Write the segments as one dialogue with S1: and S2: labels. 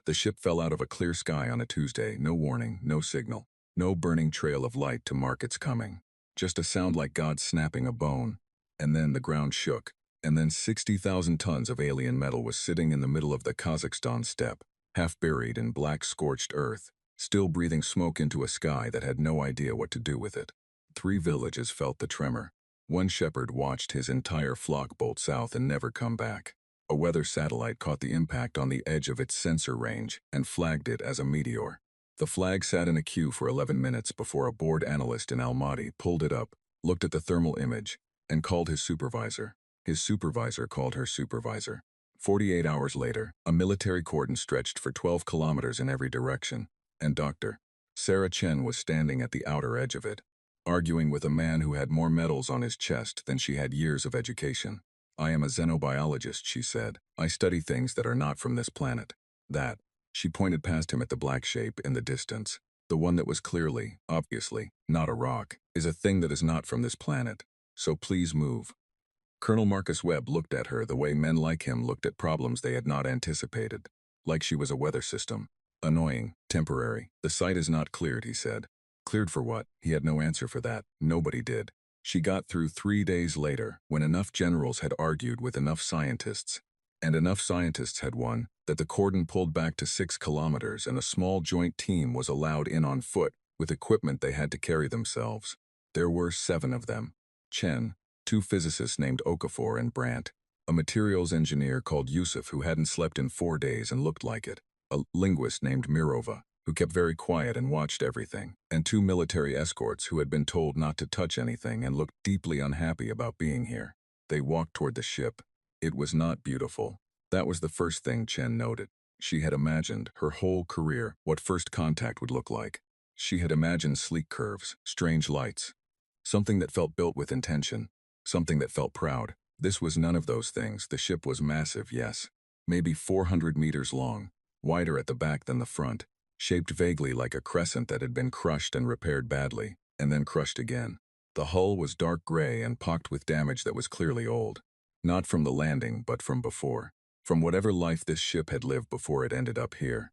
S1: The ship fell out of a clear sky on a Tuesday, no warning, no signal, no burning trail of light to mark its coming. Just a sound like God snapping a bone. And then the ground shook, and then 60,000 tons of alien metal was sitting in the middle of the Kazakhstan steppe, half buried in black scorched earth, still breathing smoke into a sky that had no idea what to do with it. 3 villages felt the tremor. One shepherd watched his entire flock bolt south and never come back. A weather satellite caught the impact on the edge of its sensor range and flagged it as a meteor. The flag sat in a queue for 11 minutes before a bored analyst in Almaty pulled it up, looked at the thermal image, and called his supervisor. His supervisor called her supervisor. 48 hours later, a military cordon stretched for 12 kilometers in every direction, and Dr. Sarah Chen was standing at the outer edge of it, arguing with a man who had more medals on his chest than she had years of education. "I am a xenobiologist," she said. "I study things that are not from this planet." That, she pointed past him at the black shape in the distance, the one that was clearly, obviously, not a rock, is a thing that is not from this planet. So please move. Colonel Marcus Webb looked at her the way men like him looked at problems they had not anticipated, like she was a weather system. Annoying, temporary. "The site is not cleared," he said. Cleared for what? He had no answer for that. Nobody did. She got through 3 days later, when enough generals had argued with enough scientists, and enough scientists had won, that the cordon pulled back to 6 kilometers and a small joint team was allowed in on foot with equipment they had to carry themselves. There were 7 of them. Chen, 2 physicists named Okafor and Brandt, a materials engineer called Yusuf who hadn't slept in 4 days and looked like it, a linguist named Mirova, who kept very quiet and watched everything, and 2 military escorts who had been told not to touch anything and looked deeply unhappy about being here. They walked toward the ship. It was not beautiful. That was the first thing Chen noted. She had imagined, her whole career, what first contact would look like. She had imagined sleek curves, strange lights, something that felt built with intention, something that felt proud. This was none of those things. The ship was massive, yes. Maybe 400 meters long, wider at the back than the front, shaped vaguely like a crescent that had been crushed and repaired badly, and then crushed again. The hull was dark gray and pocked with damage that was clearly old. Not from the landing, but from before. From whatever life this ship had lived before it ended up here.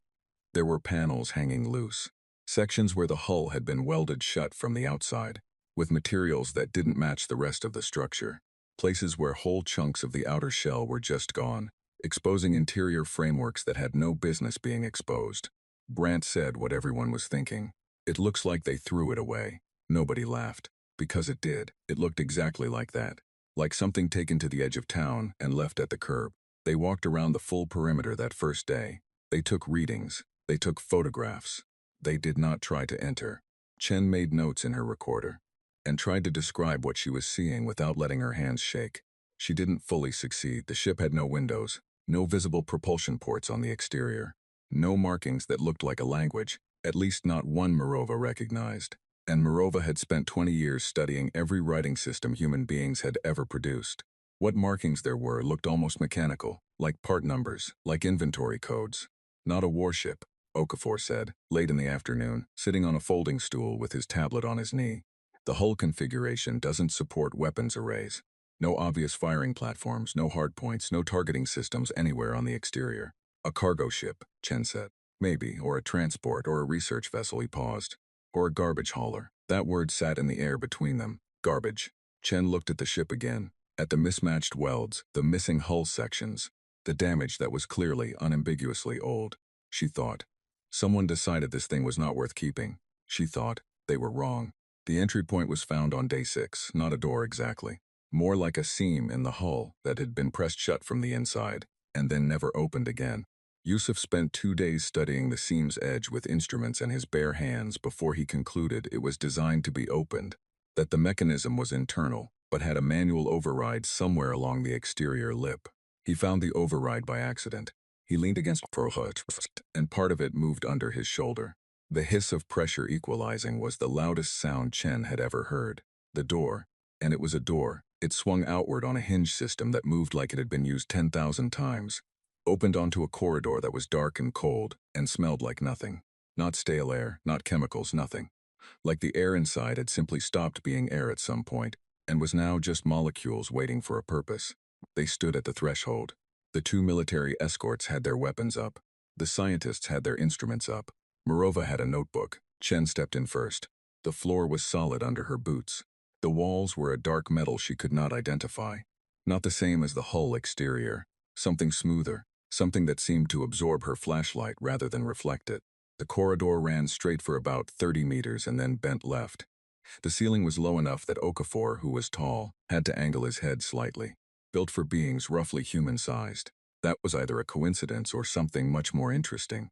S1: There were panels hanging loose. Sections where the hull had been welded shut from the outside, with materials that didn't match the rest of the structure. Places where whole chunks of the outer shell were just gone, exposing interior frameworks that had no business being exposed. Brandt said what everyone was thinking. "It looks like they threw it away." Nobody laughed. Because it did. It looked exactly like that. Like something taken to the edge of town and left at the curb. They walked around the full perimeter that first day. They took readings. They took photographs. They did not try to enter. Chen made notes in her recorder and tried to describe what she was seeing without letting her hands shake. She didn't fully succeed. The ship had no windows, no visible propulsion ports on the exterior, no markings that looked like a language, at least not one Morova recognized. And Morova had spent 20 years studying every writing system human beings had ever produced. What markings there were looked almost mechanical, like part numbers, like inventory codes. "Not a warship," Okafor said, late in the afternoon, sitting on a folding stool with his tablet on his knee. "The hull configuration doesn't support weapons arrays. No obvious firing platforms, no hardpoints, no targeting systems anywhere on the exterior. A cargo ship," Chen said. "Maybe, or a transport or a research vessel," he paused. "Or a garbage hauler." That word sat in the air between them. Garbage. Chen looked at the ship again, at the mismatched welds, the missing hull sections, the damage that was clearly, unambiguously old. She thought, someone decided this thing was not worth keeping. She thought, they were wrong. The entry point was found on day 6, not a door exactly. More like a seam in the hull that had been pressed shut from the inside, and then never opened again. Yusuf spent 2 days studying the seam's edge with instruments and his bare hands before he concluded it was designed to be opened, that the mechanism was internal, but had a manual override somewhere along the exterior lip. He found the override by accident. He leaned against Frohut, and part of it moved under his shoulder. The hiss of pressure equalizing was the loudest sound Chen had ever heard. The door, and it was a door, it swung outward on a hinge system that moved like it had been used 10,000 times. Opened onto a corridor that was dark and cold and smelled like nothing. Not stale air, not chemicals, nothing. Like the air inside had simply stopped being air at some point and was now just molecules waiting for a purpose. They stood at the threshold. The 2 military escorts had their weapons up. The scientists had their instruments up. Morova had a notebook. Chen stepped in first. The floor was solid under her boots. The walls were a dark metal she could not identify. Not the same as the hull exterior. Something smoother. Something that seemed to absorb her flashlight rather than reflect it. The corridor ran straight for about 30 meters and then bent left. The ceiling was low enough that Okafor, who was tall, had to angle his head slightly. Built for beings roughly human-sized. That was either a coincidence or something much more interesting.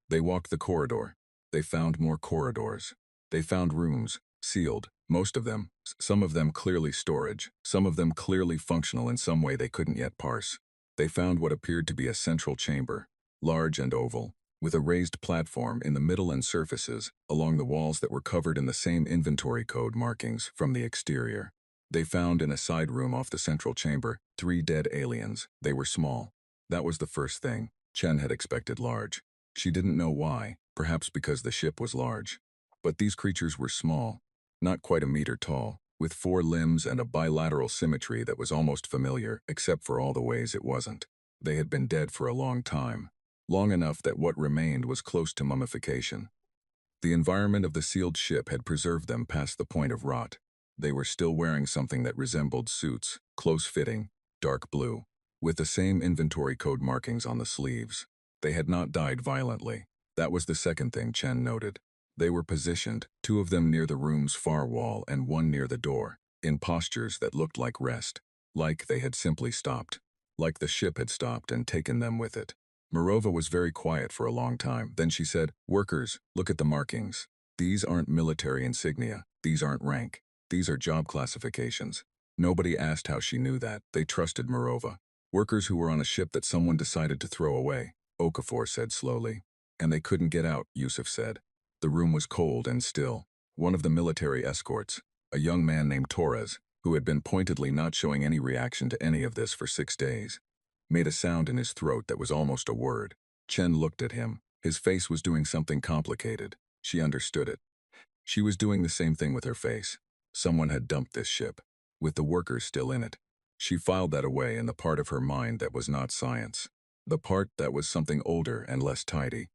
S1: They walked the corridor. They found more corridors. They found rooms, sealed, most of them, some of them clearly storage, some of them clearly functional in some way they couldn't yet parse. They found what appeared to be a central chamber, large and oval, with a raised platform in the middle and surfaces along the walls that were covered in the same inventory code markings from the exterior. They found in a side room off the central chamber 3 dead aliens. They were small. That was the first thing. Chen had expected large. She didn't know why, perhaps because the ship was large. But these creatures were small, not quite a meter tall, with 4 limbs and a bilateral symmetry that was almost familiar, except for all the ways it wasn't. They had been dead for a long time. Long enough that what remained was close to mummification. The environment of the sealed ship had preserved them past the point of rot. They were still wearing something that resembled suits, close-fitting, dark blue, with the same inventory code markings on the sleeves. They had not died violently. That was the second thing Chen noted. They were positioned, 2 of them near the room's far wall and 1 near the door, in postures that looked like rest, like they had simply stopped, like the ship had stopped and taken them with it. Morova was very quiet for a long time. Then she said, "Workers, look at the markings. These aren't military insignia. These aren't rank. These are job classifications." Nobody asked how she knew that. They trusted Morova. "Workers who were on a ship that someone decided to throw away," Okafor said slowly. "And they couldn't get out," Yusuf said. The room was cold and still. One of the military escorts, a young man named Torres, who had been pointedly not showing any reaction to any of this for 6 days, made a sound in his throat that was almost a word. Chen looked at him. His face was doing something complicated. She understood it. She was doing the same thing with her face. Someone had dumped this ship, with the workers still in it. She filed that away in the part of her mind that was not science. The part that was something older and less tidy.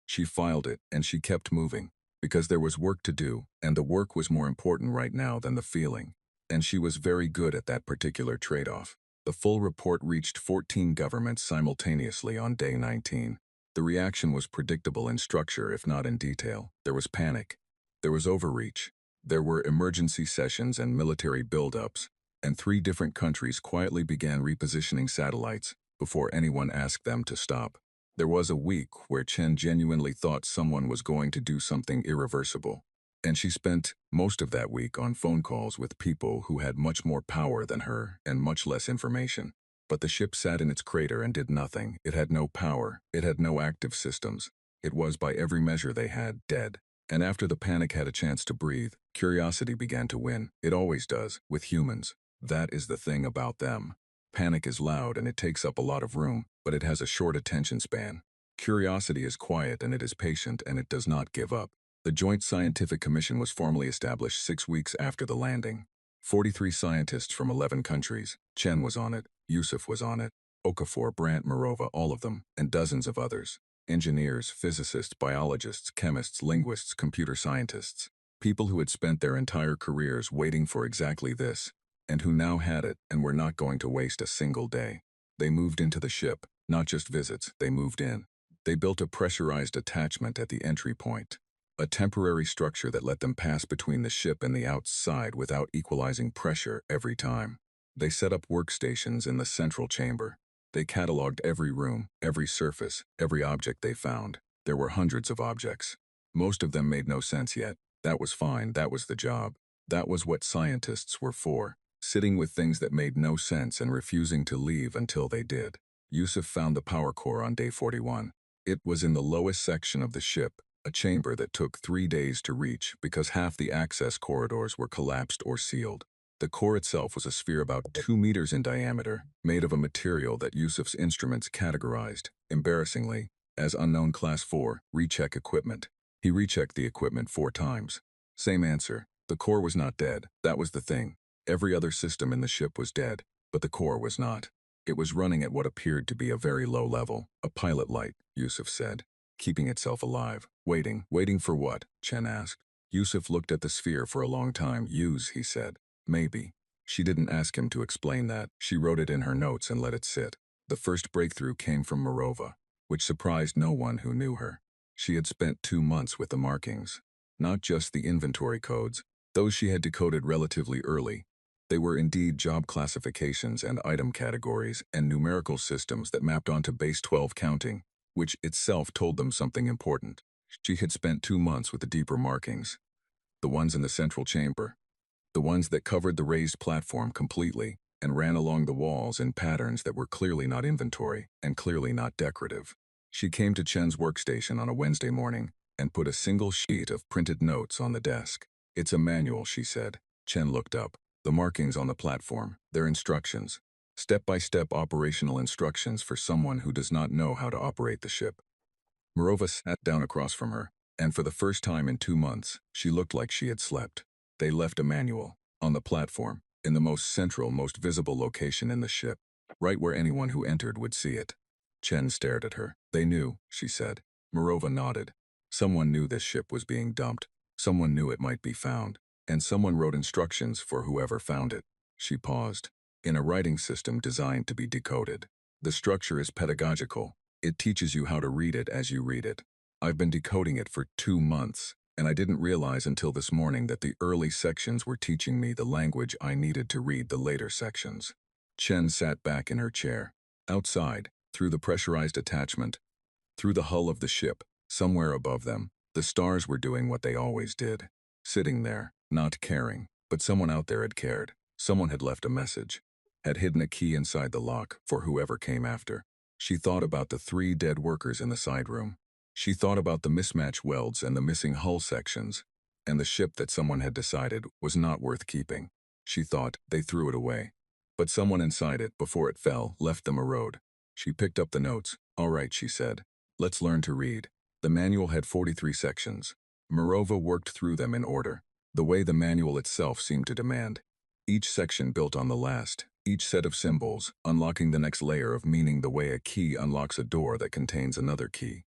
S1: She filed it, and she kept moving, because there was work to do, and the work was more important right now than the feeling. And she was very good at that particular trade-off. The full report reached 14 governments simultaneously on day 19. The reaction was predictable in structure, if not in detail. There was panic. There was overreach. There were emergency sessions and military buildups, and 3 different countries quietly began repositioning satellites before anyone asked them to stop. There was a week where Chen genuinely thought someone was going to do something irreversible. And she spent most of that week on phone calls with people who had much more power than her and much less information. But the ship sat in its crater and did nothing. It had no power. It had no active systems. It was, by every measure they had, dead. And after the panic had a chance to breathe, curiosity began to win. It always does, with humans. That is the thing about them. Panic is loud and it takes up a lot of room, but it has a short attention span. Curiosity is quiet and it is patient and it does not give up. The Joint Scientific Commission was formally established 6 weeks after the landing. 43 scientists from 11 countries. Chen was on it, Yusuf was on it, Okafor, Brandt, Morova, all of them, and dozens of others. Engineers, physicists, biologists, chemists, linguists, computer scientists. People who had spent their entire careers waiting for exactly this, and who now had it and were not going to waste a single day. They moved into the ship, not just visits, they moved in. They built a pressurized attachment at the entry point. A temporary structure that let them pass between the ship and the outside without equalizing pressure every time. They set up workstations in the central chamber. They cataloged every room, every surface, every object they found. There were hundreds of objects. Most of them made no sense yet. That was fine, that was the job. That was what scientists were for, sitting with things that made no sense and refusing to leave until they did. Yusuf found the power core on day 41. It was in the lowest section of the ship, a chamber that took 3 days to reach because half the access corridors were collapsed or sealed. The core itself was a sphere about 2 meters in diameter, made of a material that Yusuf's instruments categorized, embarrassingly, as unknown class 4, recheck equipment. He rechecked the equipment 4 times. Same answer. The core was not dead. That was the thing. Every other system in the ship was dead, but the core was not. It was running at what appeared to be a very low level, a pilot light, Yusuf said, keeping itself alive. Waiting for what? Chen asked. Yusuf looked at the sphere for a long time. Use, he said. Maybe. She didn't ask him to explain that. She wrote it in her notes and let it sit. The first breakthrough came from Morova, which surprised no one who knew her. She had spent 2 months with the markings. Not just the inventory codes. Those she had decoded relatively early. They were indeed job classifications and item categories and numerical systems that mapped onto base 12 counting, which itself told them something important. She had spent 2 months with the deeper markings. The ones in the central chamber. The ones that covered the raised platform completely and ran along the walls in patterns that were clearly not inventory and clearly not decorative. She came to Chen's workstation on a Wednesday morning and put a single sheet of printed notes on the desk. It's a manual, she said. Chen looked up. The markings on the platform, their instructions. Step-by-step operational instructions for someone who does not know how to operate the ship. Morova sat down across from her, and for the first time in 2 months, she looked like she had slept. They left a manual, on the platform, in the most central, most visible location in the ship, right where anyone who entered would see it. Chen stared at her. They knew, she said. Morova nodded. Someone knew this ship was being dumped. Someone knew it might be found. And someone wrote instructions for whoever found it. She paused. In a writing system designed to be decoded. The structure is pedagogical. It teaches you how to read it as you read it. I've been decoding it for 2 months, and I didn't realize until this morning that the early sections were teaching me the language I needed to read the later sections. Chen sat back in her chair. Outside, through the pressurized attachment, through the hull of the ship, somewhere above them, the stars were doing what they always did. Sitting there, not caring, but someone out there had cared. Someone had left a message, had hidden a key inside the lock for whoever came after. She thought about the 3 dead workers in the side room. She thought about the mismatch welds and the missing hull sections, and the ship that someone had decided was not worth keeping. She thought they threw it away. But someone inside it, before it fell, left them a road. She picked up the notes. All right, she said. Let's learn to read. The manual had 43 sections. Morova worked through them in order, the way the manual itself seemed to demand. Each section built on the last, each set of symbols, unlocking the next layer of meaning the way a key unlocks a door that contains another key.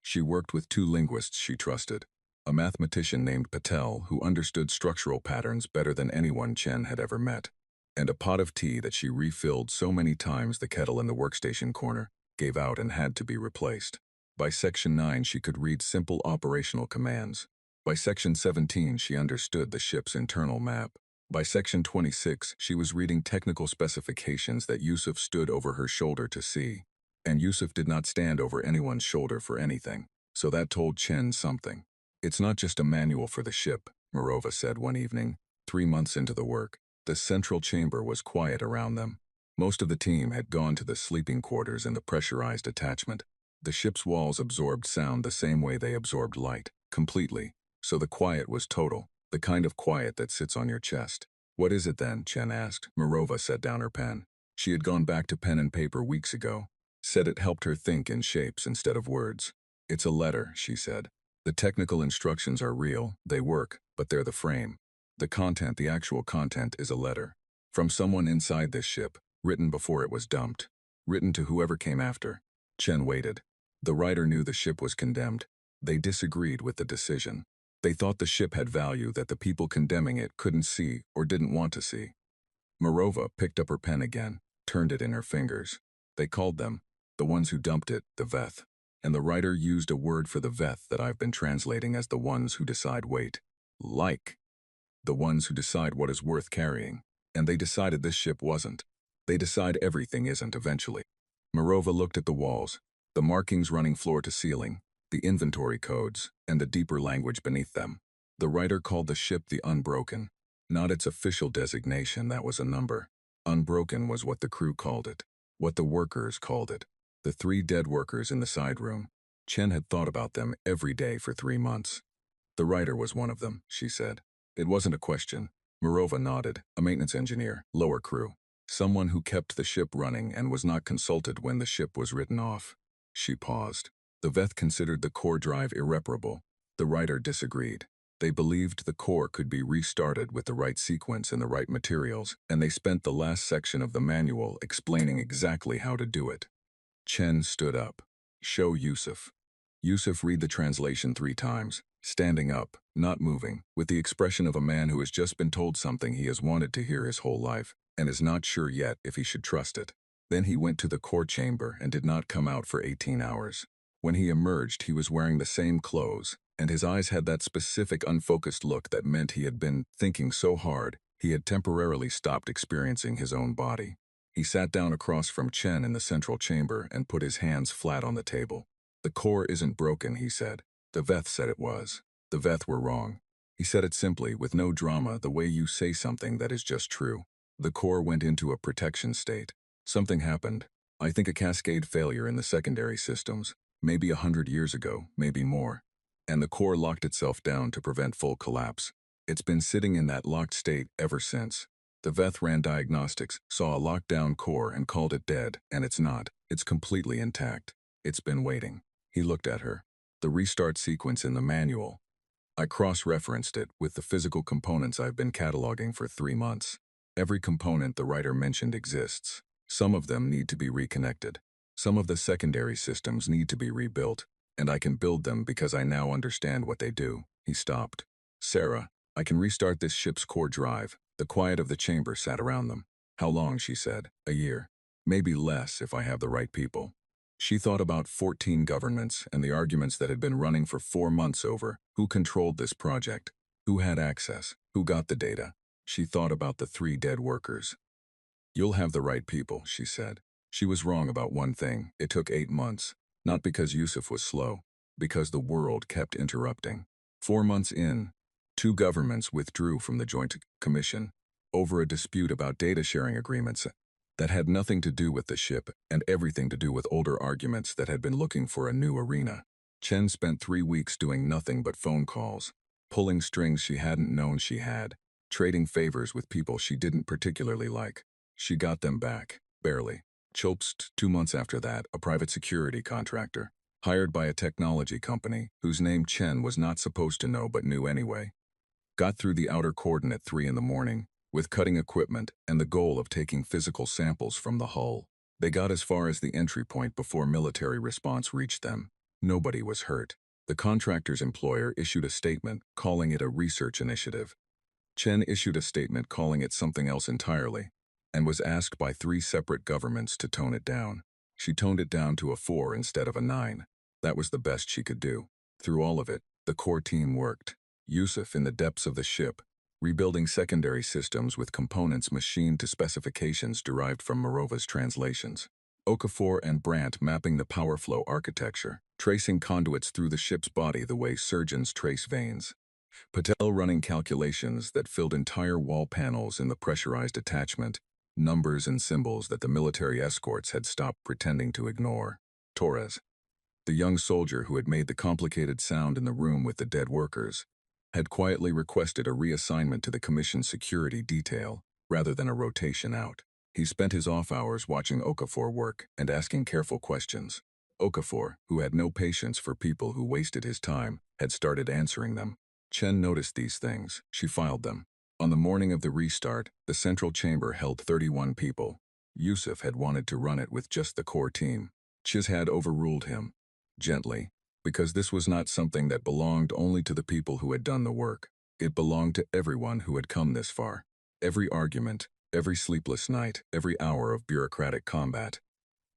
S1: She worked with 2 linguists she trusted, a mathematician named Patel who understood structural patterns better than anyone Chen had ever met, and a pot of tea that she refilled so many times the kettle in the workstation corner gave out and had to be replaced. By section 9 she could read simple operational commands. By section 17 she understood the ship's internal map. By section 26 she was reading technical specifications that Yusuf stood over her shoulder to see. And Yusuf did not stand over anyone's shoulder for anything, so that told Chen something. It's not just a manual for the ship, Morova said one evening, 3 months into the work. The central chamber was quiet around them. Most of the team had gone to the sleeping quarters in the pressurized attachment. The ship's walls absorbed sound the same way they absorbed light, completely, so the quiet was total, the kind of quiet that sits on your chest. What is it then? Chen asked. Morova set down her pen. She had gone back to pen and paper weeks ago. Said it helped her think in shapes instead of words. It's a letter, she said. The technical instructions are real, they work, but they're the frame. The content, the actual content, is a letter. From someone inside this ship, written before it was dumped. Written to whoever came after. Chen waited. The writer knew the ship was condemned. They disagreed with the decision. They thought the ship had value that the people condemning it couldn't see or didn't want to see. Morova picked up her pen again, turned it in her fingers. They called them, the ones who dumped it, the Veth. And the writer used a word for the Veth that I've been translating as the ones who decide weight. Like. The ones who decide what is worth carrying. And they decided this ship wasn't. They decide everything isn't eventually. Morova looked at the walls, the markings running floor to ceiling, the inventory codes, and the deeper language beneath them. The writer called the ship the Unbroken. Not its official designation, that was a number. Unbroken was what the crew called it, what the workers called it. The 3 dead workers in the side room. Chen had thought about them every day for 3 months. The writer was one of them, she said. It wasn't a question. Morova nodded, a maintenance engineer, lower crew. Someone who kept the ship running and was not consulted when the ship was written off. She paused. The Veth considered the core drive irreparable. The writer disagreed. They believed the core could be restarted with the right sequence and the right materials, and they spent the last section of the manual explaining exactly how to do it. Chen stood up. Show Yusuf. Yusuf read the translation 3 times, standing up, not moving, with the expression of a man who has just been told something he has wanted to hear his whole life, and is not sure yet if he should trust it. Then he went to the core chamber and did not come out for 18 hours. When he emerged, he was wearing the same clothes, and his eyes had that specific unfocused look that meant he had been thinking so hard he had temporarily stopped experiencing his own body. He sat down across from Chen in the central chamber and put his hands flat on the table. The core isn't broken, he said. The Veth said it was. The Veth were wrong. He said it simply, with no drama, the way you say something that is just true. The core went into a protection state. Something happened. I think a cascade failure in the secondary systems. Maybe 100 years ago, maybe more. And the core locked itself down to prevent full collapse. It's been sitting in that locked state ever since. The Veth ran diagnostics, saw a locked-down core and called it dead, and it's not. It's completely intact. It's been waiting. He looked at her. The restart sequence in the manual. I cross-referenced it with the physical components I've been cataloging for 3 months. Every component the writer mentioned exists. Some of them need to be reconnected. Some of the secondary systems need to be rebuilt, and I can build them because I now understand what they do. He stopped. Sarah, I can restart this ship's core drive. The quiet of the chamber sat around them. How long, she said. A year. Maybe less if I have the right people. She thought about 14 governments and the arguments that had been running for 4 months over who controlled this project, who had access, who got the data. She thought about the 3 dead workers. You'll have the right people, she said. She was wrong about one thing. It took 8 months. Not because Yusuf was slow, because the world kept interrupting. 4 months in, 2 governments withdrew from the Joint Commission over a dispute about data sharing agreements that had nothing to do with the ship and everything to do with older arguments that had been looking for a new arena. Chen spent 3 weeks doing nothing but phone calls, pulling strings she hadn't known she had, trading favors with people she didn't particularly like. She got them back, barely. Chopst, 2 months after that, a private security contractor, hired by a technology company whose name Chen was not supposed to know but knew anyway, got through the outer cordon at 3 in the morning, with cutting equipment and the goal of taking physical samples from the hull. They got as far as the entry point before military response reached them. Nobody was hurt. The contractor's employer issued a statement calling it a research initiative. Chen issued a statement calling it something else entirely, and was asked by 3 separate governments to tone it down. She toned it down to a 4 instead of a 9. That was the best she could do. Through all of it, the core team worked. Yusuf in the depths of the ship, rebuilding secondary systems with components machined to specifications derived from Mirova's translations. Okafor and Brandt mapping the power flow architecture, tracing conduits through the ship's body the way surgeons trace veins. Patel running calculations that filled entire wall panels in the pressurized attachment, numbers and symbols that the military escorts had stopped pretending to ignore. Torres, the young soldier who had made the complicated sound in the room with the dead workers, had quietly requested a reassignment to the commission's security detail rather than a rotation out. He spent his off hours watching Okafor work and asking careful questions. Okafor, who had no patience for people who wasted his time, had started answering them. Chen noticed these things. She filed them. On the morning of the restart, the central chamber held 31 people. Yusuf had wanted to run it with just the core team. Chiz had overruled him, gently, because this was not something that belonged only to the people who had done the work. It belonged to everyone who had come this far. Every argument, every sleepless night, every hour of bureaucratic combat.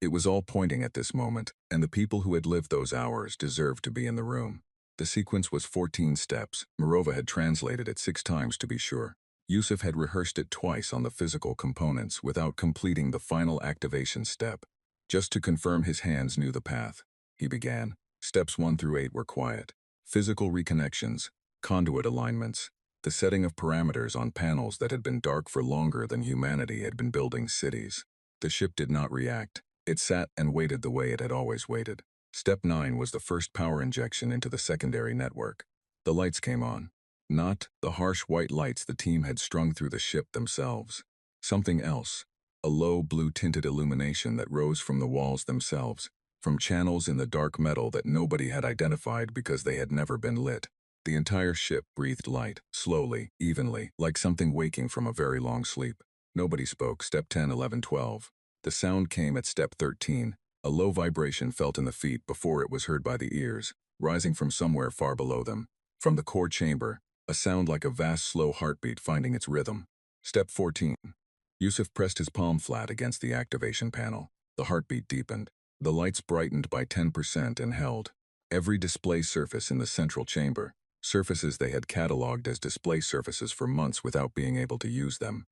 S1: It was all pointing at this moment, and the people who had lived those hours deserved to be in the room. The sequence was 14 steps. Mirova had translated it 6 times to be sure. Yusuf had rehearsed it twice on the physical components without completing the final activation step. Just to confirm his hands knew the path. He began. Steps 1 through 8 were quiet. Physical reconnections, conduit alignments, the setting of parameters on panels that had been dark for longer than humanity had been building cities. The ship did not react. It sat and waited the way it had always waited. Step 9 was the first power injection into the secondary network. The lights came on. Not the harsh white lights the team had strung through the ship themselves. Something else. A low blue-tinted illumination that rose from the walls themselves, from channels in the dark metal that nobody had identified because they had never been lit. The entire ship breathed light, slowly, evenly, like something waking from a very long sleep. Nobody spoke. Step 10, 11, 12. The sound came at step 13. A low vibration felt in the feet before it was heard by the ears, rising from somewhere far below them. From the core chamber, a sound like a vast slow heartbeat finding its rhythm. Step 14. Yusuf pressed his palm flat against the activation panel. The heartbeat deepened. The lights brightened by 10% and held. Every display surface in the central chamber, surfaces they had catalogued as display surfaces for months without being able to use them,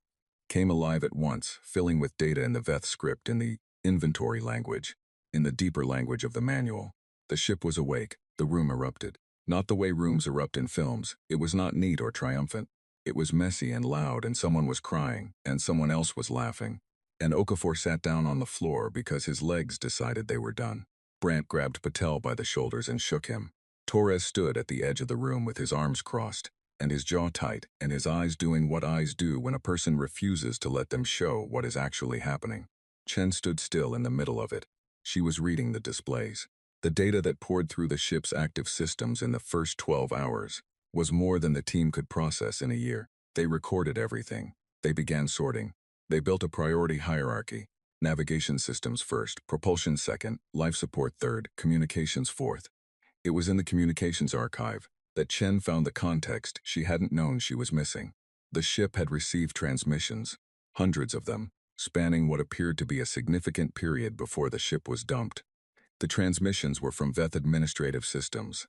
S1: came alive at once, filling with data in the Veth script in the inventory language, in the deeper language of the manual. The ship was awake. The room erupted. Not the way rooms erupt in films. It was not neat or triumphant. It was messy and loud, and someone was crying, and someone else was laughing. And Okafor sat down on the floor because his legs decided they were done. Brant grabbed Patel by the shoulders and shook him. Torres stood at the edge of the room with his arms crossed, and his jaw tight, and his eyes doing what eyes do when a person refuses to let them show what is actually happening. Chen stood still in the middle of it. She was reading the displays. The data that poured through the ship's active systems in the first 12 hours was more than the team could process in a year. They recorded everything. They began sorting. They built a priority hierarchy. Navigation systems first, propulsion second, life support third, communications fourth. It was in the communications archive that Chen found the context she hadn't known she was missing. The ship had received transmissions, hundreds of them, spanning what appeared to be a significant period before the ship was dumped. The transmissions were from Veth administrative systems,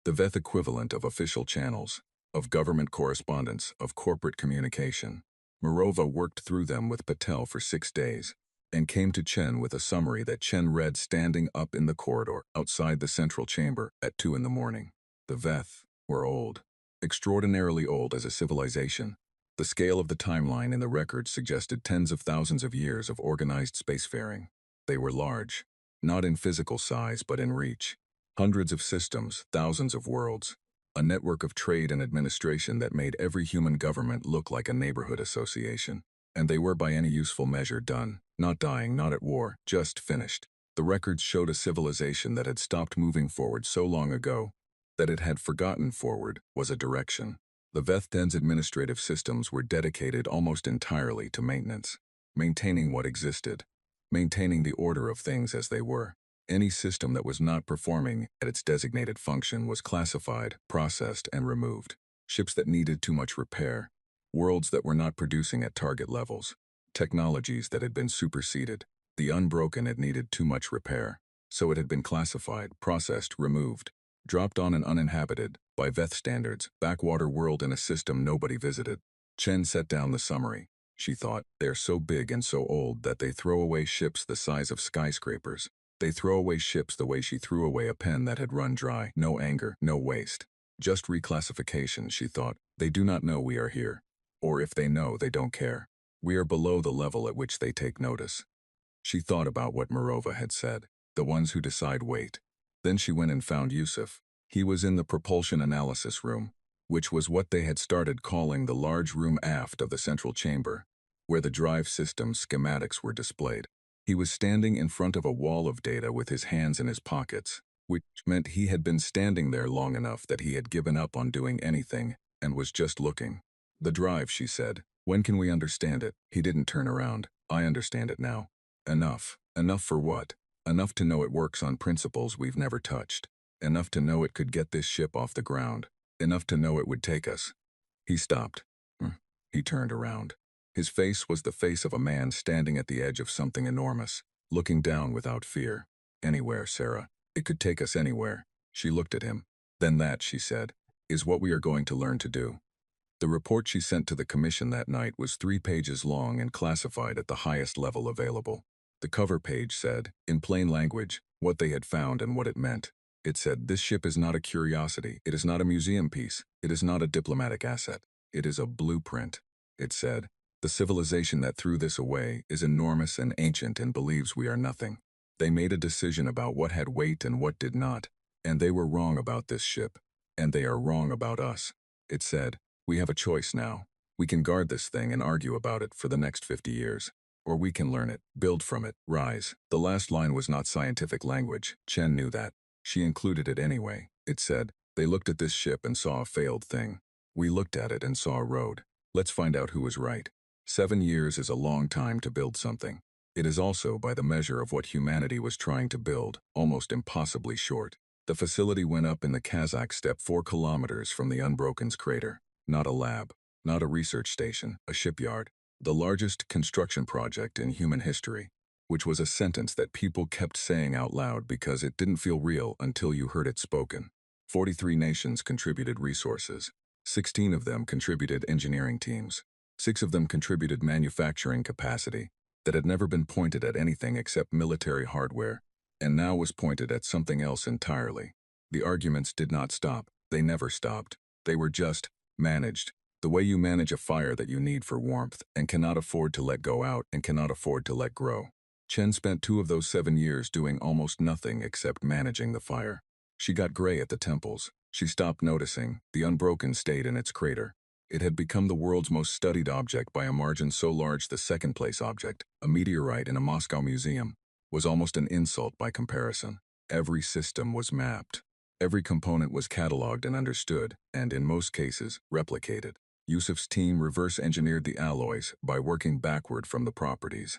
S1: the Veth equivalent of official channels, of government correspondence, of corporate communication. Morova worked through them with Patel for 6 days, and came to Chen with a summary that Chen read standing up in the corridor outside the central chamber at 2 in the morning. The Veth were old, extraordinarily old as a civilization. The scale of the timeline in the records suggested tens of thousands of years of organized spacefaring. They were large, not in physical size but in reach. Hundreds of systems, thousands of worlds, a network of trade and administration that made every human government look like a neighborhood association. And they were by any useful measure done, not dying, not at war, just finished. The records showed a civilization that had stopped moving forward so long ago that it had forgotten forward was a direction. The Vethden's administrative systems were dedicated almost entirely to maintenance, maintaining what existed, maintaining the order of things as they were. Any system that was not performing at its designated function was classified, processed, and removed. Ships that needed too much repair, worlds that were not producing at target levels, technologies that had been superseded. The unbroken had needed too much repair, so it had been classified, processed, removed, dropped on an uninhabited, by Veth standards, backwater world in a system nobody visited. Chen set down the summary. She thought, they're so big and so old that they throw away ships the size of skyscrapers. They throw away ships the way she threw away a pen that had run dry. No anger, no waste. Just reclassification, she thought. They do not know we are here. Or if they know, they don't care. We are below the level at which they take notice. She thought about what Morova had said. The ones who decide wait. Then she went and found Yusuf. He was in the propulsion analysis room, which was what they had started calling the large room aft of the central chamber, where the drive system schematics were displayed. He was standing in front of a wall of data with his hands in his pockets, which meant he had been standing there long enough that he had given up on doing anything and was just looking. The drive, she said. When can we understand it? He didn't turn around. I understand it now. Enough. Enough for what? Enough to know it works on principles we've never touched. Enough to know it could get this ship off the ground. Enough to know it would take us. He stopped. He turned around. His face was the face of a man standing at the edge of something enormous, looking down without fear. Anywhere, Sarah. It could take us anywhere. She looked at him. Then that, she said, is what we are going to learn to do. The report she sent to the commission that night was 3 pages long and classified at the highest level available. The cover page said, in plain language, what they had found and what it meant. It said, this ship is not a curiosity. It is not a museum piece. It is not a diplomatic asset. It is a blueprint. It said, the civilization that threw this away is enormous and ancient and believes we are nothing. They made a decision about what had weight and what did not, and they were wrong about this ship, and they are wrong about us. It said, we have a choice now. We can guard this thing and argue about it for the next 50 years. Or we can learn it, build from it, rise. The last line was not scientific language. Chen knew that. She included it anyway. It said, They looked at this ship and saw a failed thing. We looked at it and saw a road. Let's find out who was right. 7 years is a long time to build something. It is also, by the measure of what humanity was trying to build, almost impossibly short. The facility went up in the Kazakh steppe 4 kilometers from the Unbroken's crater. Not a lab, not a research station, a shipyard. The largest construction project in human history, which was a sentence that people kept saying out loud because it didn't feel real until you heard it spoken. 43 nations contributed resources. 16 of them contributed engineering teams. 6 of them contributed manufacturing capacity that had never been pointed at anything except military hardware, and now was pointed at something else entirely. The arguments did not stop. They never stopped. They were just managed. The way you manage a fire that you need for warmth and cannot afford to let go out and cannot afford to let grow. Chen spent 2 of those 7 years doing almost nothing except managing the fire. She got gray at the temples. She stopped noticing. The Unbroken stayed in its crater. It had become the world's most studied object by a margin so large the second-place object, a meteorite in a Moscow museum, was almost an insult by comparison. Every system was mapped. Every component was cataloged and understood, and in most cases, replicated. Yusuf's team reverse-engineered the alloys by working backward from the properties.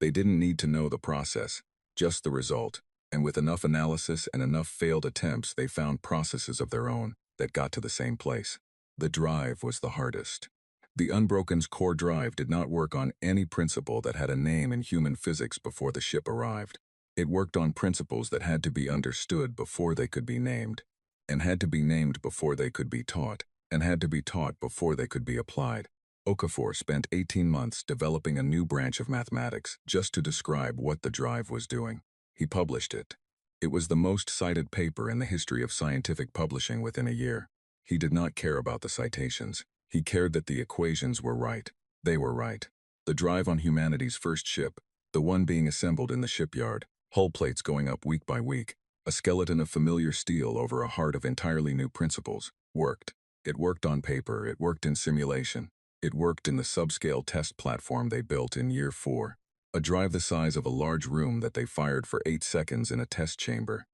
S1: They didn't need to know the process, just the result, and with enough analysis and enough failed attempts they found processes of their own that got to the same place. The drive was the hardest. The Unbroken's core drive did not work on any principle that had a name in human physics before the ship arrived. It worked on principles that had to be understood before they could be named, and had to be named before they could be taught, and had to be taught before they could be applied. Okafor spent 18 months developing a new branch of mathematics just to describe what the drive was doing. He published it. It was the most cited paper in the history of scientific publishing within a year. He did not care about the citations. He cared that the equations were right. They were right. The drive on humanity's first ship, the one being assembled in the shipyard, hull plates going up week by week, a skeleton of familiar steel over a heart of entirely new principles, worked. It worked on paper, it worked in simulation. It worked in the subscale test platform they built in year 4, a drive the size of a large room that they fired for 8 seconds in a test chamber,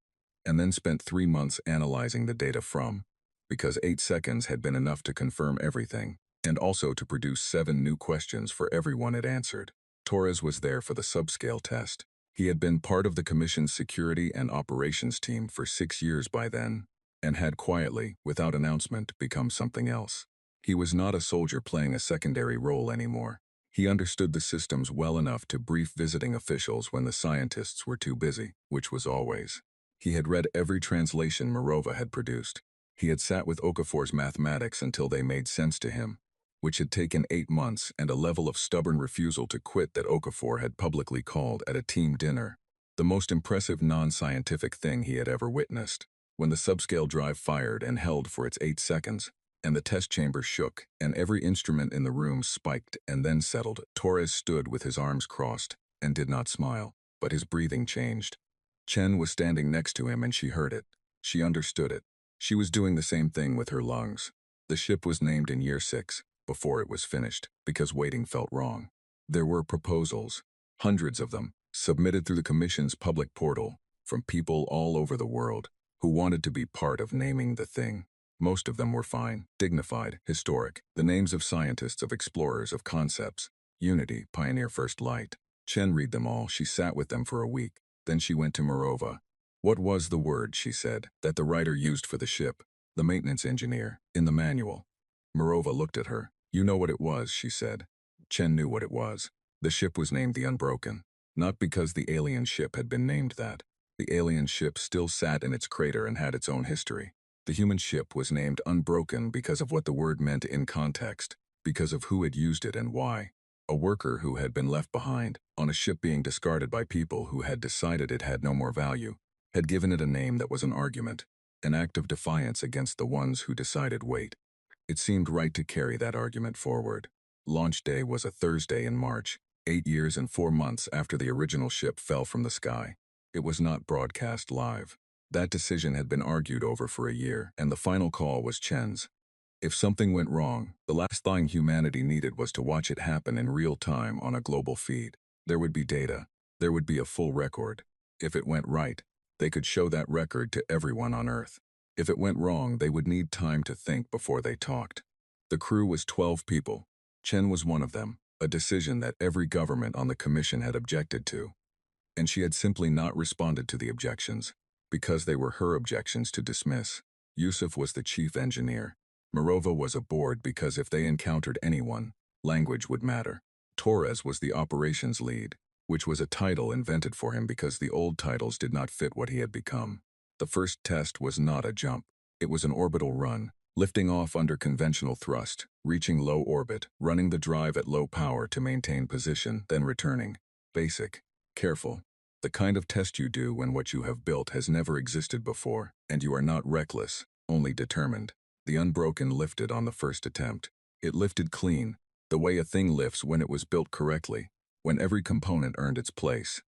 S1: and then spent 3 months analyzing the data from, because 8 seconds had been enough to confirm everything, and also to produce 7 new questions for everyone it answered. Torres was there for the subscale test. He had been part of the commission's security and operations team for 6 years by then, and had quietly, without announcement, become something else. He was not a soldier playing a secondary role anymore. He understood the systems well enough to brief visiting officials when the scientists were too busy, which was always. He had read every translation Morova had produced. He had sat with Okafor's mathematics until they made sense to him, which had taken 8 months and a level of stubborn refusal to quit that Okafor had publicly called at a team dinner the most impressive non-scientific thing he had ever witnessed. When the subscale drive fired and held for its 8 seconds, and the test chamber shook, and every instrument in the room spiked and then settled, Torres stood with his arms crossed and did not smile, but his breathing changed. Chen was standing next to him and she heard it. She understood it. She was doing the same thing with her lungs. The ship was named in year 6, before it was finished, because waiting felt wrong. There were proposals, hundreds of them, submitted through the Commission's public portal, from people all over the world, who wanted to be part of naming the thing. Most of them were fine, dignified, historic, the names of scientists, of explorers, of concepts. Unity, Pioneer First Light. Chen read them all. She sat with them for a week. Then she went to Morova. What was the word, she said, that the writer used for the ship? The maintenance engineer, in the manual. Morova looked at her. You know what it was, she said. Chen knew what it was. The ship was named the Unbroken. Not because the alien ship had been named that. The alien ship still sat in its crater and had its own history. The human ship was named Unbroken because of what the word meant in context, because of who had used it and why. A worker who had been left behind, on a ship being discarded by people who had decided it had no more value, had given it a name that was an argument, an act of defiance against the ones who decided wait. It seemed right to carry that argument forward. Launch day was a Thursday in March, 8 years and 4 months after the original ship fell from the sky. It was not broadcast live. That decision had been argued over for a year, and the final call was Chen's. If something went wrong, the last thing humanity needed was to watch it happen in real time on a global feed. There would be data. There would be a full record. If it went right, they could show that record to everyone on Earth. If it went wrong, they would need time to think before they talked. The crew was 12 people. Chen was one of them, a decision that every government on the commission had objected to. And she had simply not responded to the objections, because they were her objections to dismiss. Yusuf was the chief engineer. Morova was aboard because if they encountered anyone, language would matter. Torres was the operations lead, which was a title invented for him because the old titles did not fit what he had become. The first test was not a jump. It was an orbital run, lifting off under conventional thrust, reaching low orbit, running the drive at low power to maintain position, then returning. Basic. Careful. The kind of test you do when what you have built has never existed before, and you are not reckless, only determined. The unbroken lifted on the first attempt. It lifted clean, the way a thing lifts when it was built correctly, when every component earned its place.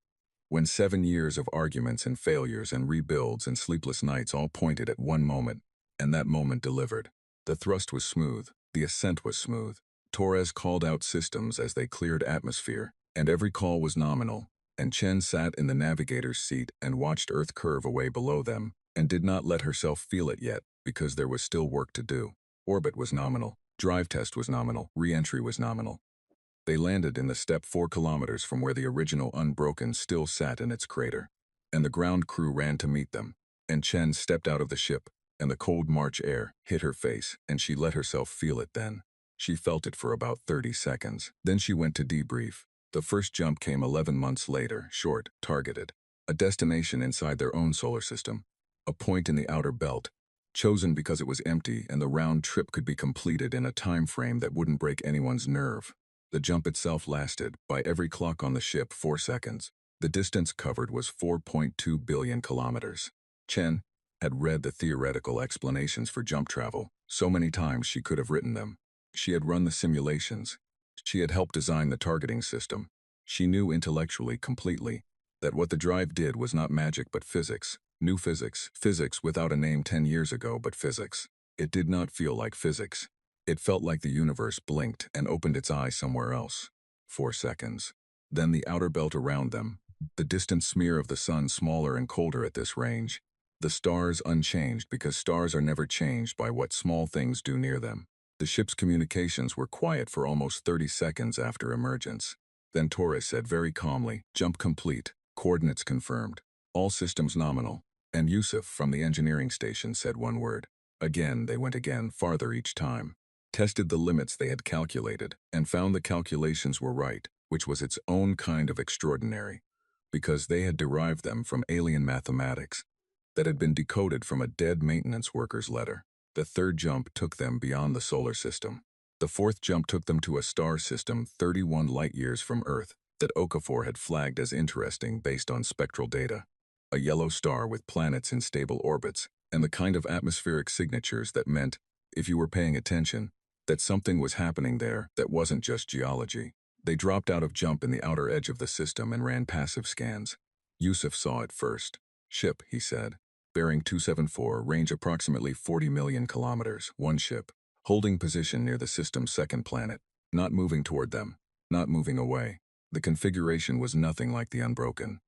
S1: When 7 years of arguments and failures and rebuilds and sleepless nights all pointed at one moment, and that moment delivered. The thrust was smooth, the ascent was smooth. Torres called out systems as they cleared atmosphere, and every call was nominal, and Chen sat in the navigator's seat and watched Earth curve away below them, and did not let herself feel it yet, because there was still work to do. Orbit was nominal, drive test was nominal, re-entry was nominal. They landed in the steppe 4 kilometers from where the original Unbroken still sat in its crater, and the ground crew ran to meet them, and Chen stepped out of the ship, and the cold March air hit her face, and she let herself feel it then. She felt it for about 30 seconds. Then she went to debrief. The first jump came 11 months later, short, targeted. A destination inside their own solar system. A point in the outer belt, chosen because it was empty and the round trip could be completed in a time frame that wouldn't break anyone's nerve. The jump itself lasted, by every clock on the ship, 4 seconds. The distance covered was 4.2 billion kilometers. Chen had read the theoretical explanations for jump travel so many times she could have written them. She had run the simulations. She had helped design the targeting system. She knew intellectually completely that what the drive did was not magic but physics. New physics. Physics without a name 10 years ago, but physics. It did not feel like physics. It felt like the universe blinked and opened its eye somewhere else. 4 seconds. Then the outer belt around them. The distant smear of the sun smaller and colder at this range. The stars unchanged because stars are never changed by what small things do near them. The ship's communications were quiet for almost 30 seconds after emergence. Then Torres said very calmly, "Jump complete, coordinates confirmed, all systems nominal." And Yusuf from the engineering station said one word. Again, they went again, farther each time. Tested the limits they had calculated, and found the calculations were right, which was its own kind of extraordinary, because they had derived them from alien mathematics that had been decoded from a dead maintenance worker's letter. The third jump took them beyond the solar system. The fourth jump took them to a star system 31 light-years from Earth that Okafor had flagged as interesting based on spectral data. A yellow star with planets in stable orbits, and the kind of atmospheric signatures that meant, if you were paying attention, that something was happening there that wasn't just geology. They dropped out of jump in the outer edge of the system and ran passive scans. Yusuf saw it first. "Ship," he said. "Bearing 274, range approximately 40 million kilometers, one ship. Holding position near the system's second planet. Not moving toward them. Not moving away." The configuration was nothing like the Unbroken.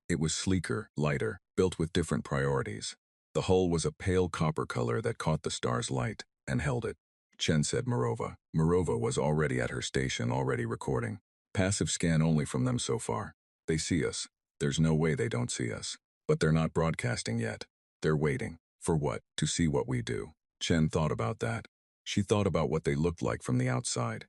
S1: It was sleeker, lighter, built with different priorities. The hull was a pale copper color that caught the star's light, and held it. Chen said Morova. Morova was already at her station, already recording. "Passive scan only from them so far. They see us. There's no way they don't see us. But they're not broadcasting yet. They're waiting. For what? To see what we do." Chen thought about that. She thought about what they looked like from the outside.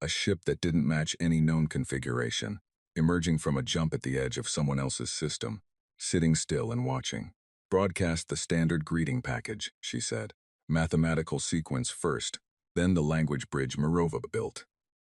S1: A ship that didn't match any known configuration, emerging from a jump at the edge of someone else's system, sitting still and watching. "Broadcast the standard greeting package," she said. "Mathematical sequence first, then the language bridge Morova built."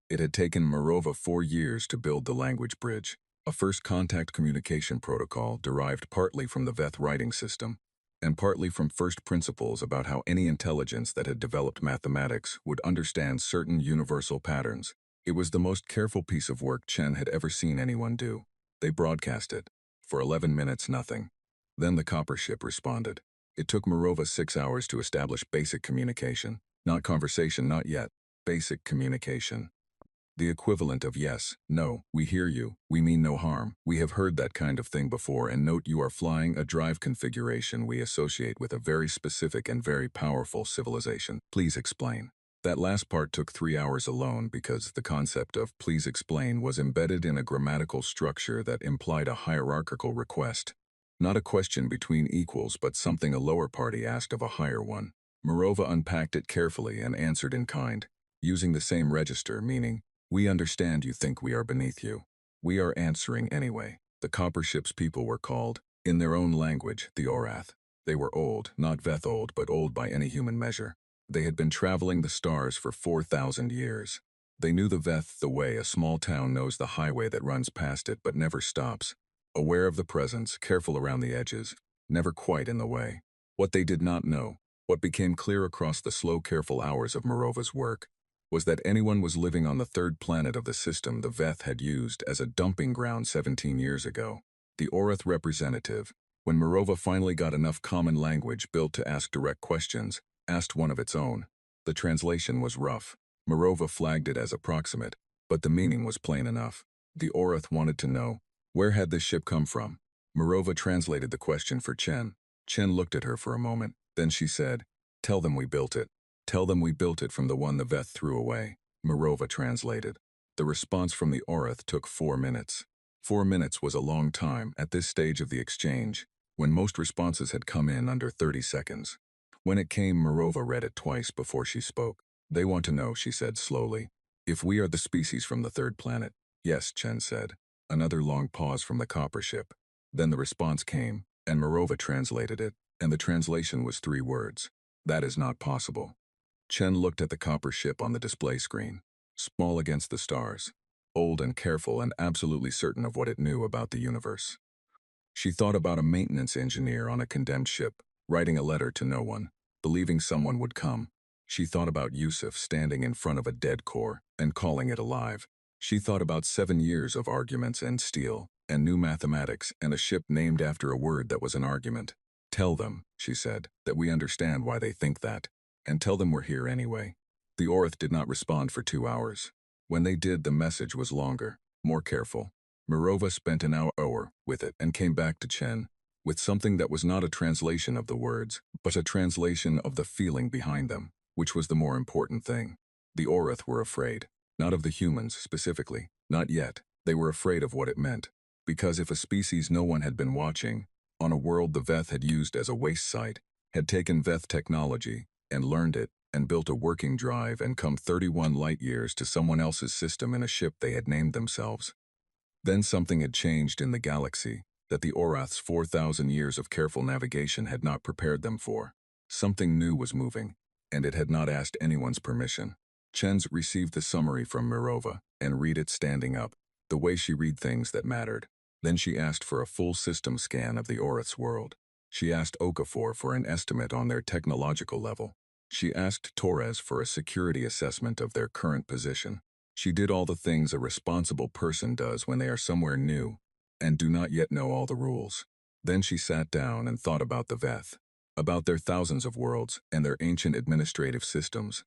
S1: It had taken Morova 4 years to build the language bridge, a first contact communication protocol derived partly from the Veth writing system, and partly from first principles about how any intelligence that had developed mathematics would understand certain universal patterns. It was the most careful piece of work Chen had ever seen anyone do. They broadcast it. For 11 minutes, nothing. Then the copper ship responded. It took Morova 6 hours to establish basic communication. Not conversation, not yet. Basic communication. The equivalent of yes, no, we hear you, we mean no harm. We have heard that kind of thing before, and note you are flying a drive configuration we associate with a very specific and very powerful civilization. Please explain. That last part took 3 hours alone because the concept of please explain was embedded in a grammatical structure that implied a hierarchical request. Not a question between equals, but something a lower party asked of a higher one. Morova unpacked it carefully and answered in kind, using the same register, meaning, we understand you think we are beneath you. We are answering anyway. The copper ship's people were called, in their own language, the Orath. They were old, not Veth old, but old by any human measure. They had been traveling the stars for 4,000 years. They knew the Veth the way a small town knows the highway that runs past it but never stops. Aware of the presence, careful around the edges, never quite in the way. What they did not know, what became clear across the slow, careful hours of Morova's work, was that anyone was living on the third planet of the system the Veth had used as a dumping ground 17 years ago. The Orath representative, when Morova finally got enough common language built to ask direct questions, asked one of its own. The translation was rough. Morova flagged it as approximate, but the meaning was plain enough. The Orath wanted to know, where had this ship come from? Morova translated the question for Chen. Chen looked at her for a moment, then she said, tell them we built it. Tell them we built it from the one the Veth threw away. Morova translated. The response from the Orath took 4 minutes. 4 minutes was a long time at this stage of the exchange, when most responses had come in under 30 seconds. When it came, Morova read it twice before she spoke. They want to know, she said slowly, if we are the species from the third planet. Yes, Chen said. Another long pause from the copper ship. Then the response came, and Morova translated it, and the translation was 3 words. That is not possible. Chen looked at the copper ship on the display screen, small against the stars, old and careful and absolutely certain of what it knew about the universe. She thought about a maintenance engineer on a condemned ship, writing a letter to no one, believing someone would come. She thought about Yusuf standing in front of a dead core and calling it alive. She thought about 7 years of arguments and steel, and new mathematics, and a ship named after a word that was an argument. Tell them, she said, that we understand why they think that. And tell them we're here anyway. The Orath did not respond for 2 hours. When they did, the message was longer, more careful. Morova spent an hour with it and came back to Chen with something that was not a translation of the words, but a translation of the feeling behind them, which was the more important thing. The Orath were afraid, not of the humans specifically, not yet. They were afraid of what it meant, because if a species no one had been watching, on a world the Veth had used as a waste site, had taken Veth technology, and learned it, and built a working drive and come 31 light years to someone else's system in a ship they had named themselves. Then something had changed in the galaxy that the Orath's 4,000 years of careful navigation had not prepared them for. Something new was moving, and it had not asked anyone's permission. Chen's received the summary from Mirova and read it standing up, the way she read things that mattered. Then she asked for a full system scan of the Orath's world. She asked Okafor for an estimate on their technological level. She asked Torres for a security assessment of their current position. She did all the things a responsible person does when they are somewhere new and do not yet know all the rules. Then she sat down and thought about the Veth, about their thousands of worlds and their ancient administrative systems,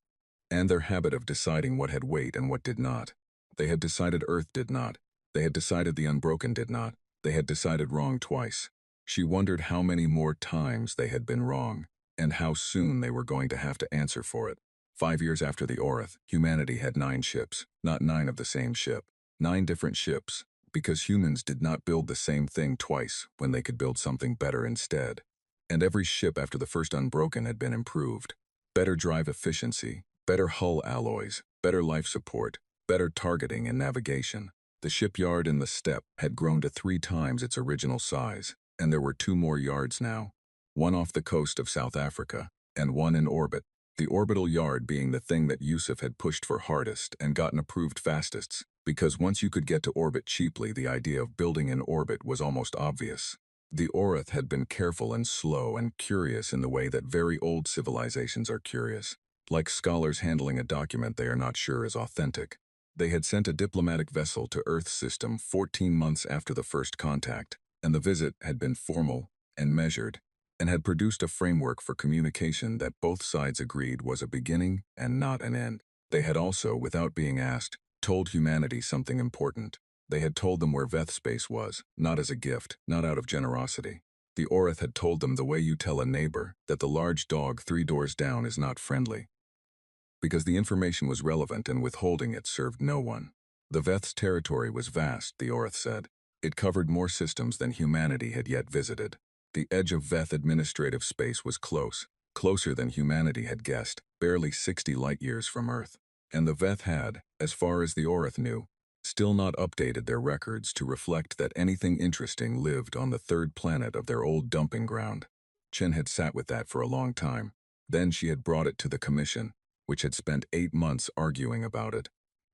S1: and their habit of deciding what had weight and what did not. They had decided Earth did not. They had decided the Unbroken did not. They had decided wrong twice. She wondered how many more times they had been wrong, and how soon they were going to have to answer for it. 5 years after the Orath, humanity had 9 ships, not 9 of the same ship. 9 different ships, because humans did not build the same thing twice when they could build something better instead. And every ship after the first Unbroken had been improved. Better drive efficiency, better hull alloys, better life support, better targeting and navigation. The shipyard in the steppe had grown to 3 times its original size, and there were 2 more yards now. One off the coast of South Africa, and one in orbit. The orbital yard being the thing that Yusuf had pushed for hardest and gotten approved fastest, because once you could get to orbit cheaply, the idea of building in orbit was almost obvious. The Orath had been careful and slow and curious in the way that very old civilizations are curious, like scholars handling a document they are not sure is authentic. They had sent a diplomatic vessel to Earth's system 14 months after the first contact, and the visit had been formal and measured, and had produced a framework for communication that both sides agreed was a beginning and not an end. They had also, without being asked, told humanity something important. They had told them where Veth space was, not as a gift, not out of generosity. The Orith had told them the way you tell a neighbor that the large dog 3 doors down is not friendly. Because the information was relevant and withholding it served no one. The Veth's territory was vast, the Orith said. It covered more systems than humanity had yet visited. The edge of Veth administrative space was close, closer than humanity had guessed, barely 60 light-years from Earth. And the Veth had, as far as the Orith knew, still not updated their records to reflect that anything interesting lived on the third planet of their old dumping ground. Chen had sat with that for a long time. Then she had brought it to the commission, which had spent 8 months arguing about it.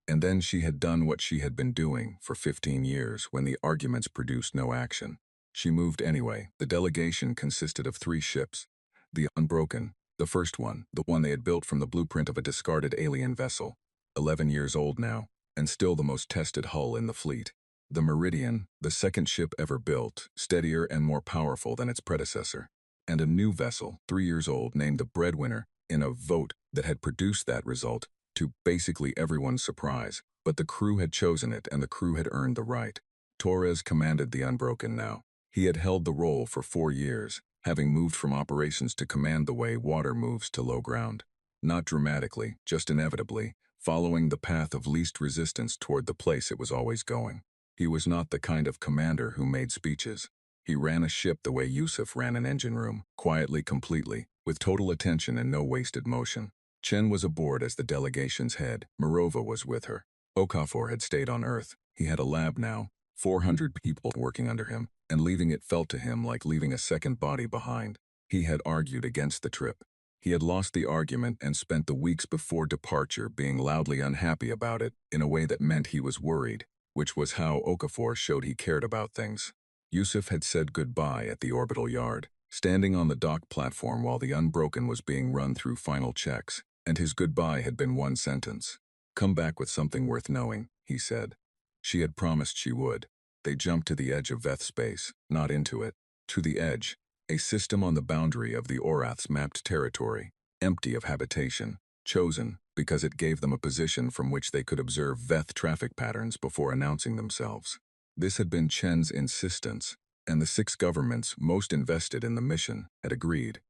S1: And then she had done what she had been doing for 15 years when the arguments produced no action. She moved anyway. The delegation consisted of 3 ships. The Unbroken, the first one, the one they had built from the blueprint of a discarded alien vessel, 11 years old now, and still the most tested hull in the fleet. The Meridian, the second ship ever built, steadier and more powerful than its predecessor. And a new vessel, 3 years old, named the Breadwinner, in a vote that had produced that result, to basically everyone's surprise. But the crew had chosen it, and the crew had earned the right. Torres commanded the Unbroken now. He had held the role for 4 years, having moved from operations to command the way water moves to low ground. Not dramatically, just inevitably, following the path of least resistance toward the place it was always going. He was not the kind of commander who made speeches. He ran a ship the way Yusuf ran an engine room, quietly, completely, with total attention and no wasted motion. Chen was aboard as the delegation's head. Morova was with her. Okafor had stayed on Earth. He had a lab now, 400 people working under him, and leaving it felt to him like leaving a second body behind. He had argued against the trip. He had lost the argument and spent the weeks before departure being loudly unhappy about it in a way that meant he was worried, which was how Okafor showed he cared about things. Yusuf had said goodbye at the orbital yard, standing on the dock platform while the Unbroken was being run through final checks, and his goodbye had been one sentence. "Come back with something worth knowing," he said. She had promised she would. They jumped to the edge of Veth space, not into it. To the edge, a system on the boundary of the Orath's mapped territory, empty of habitation, chosen because it gave them a position from which they could observe Veth traffic patterns before announcing themselves. This had been Chen's insistence, and the 6 governments most invested in the mission had agreed,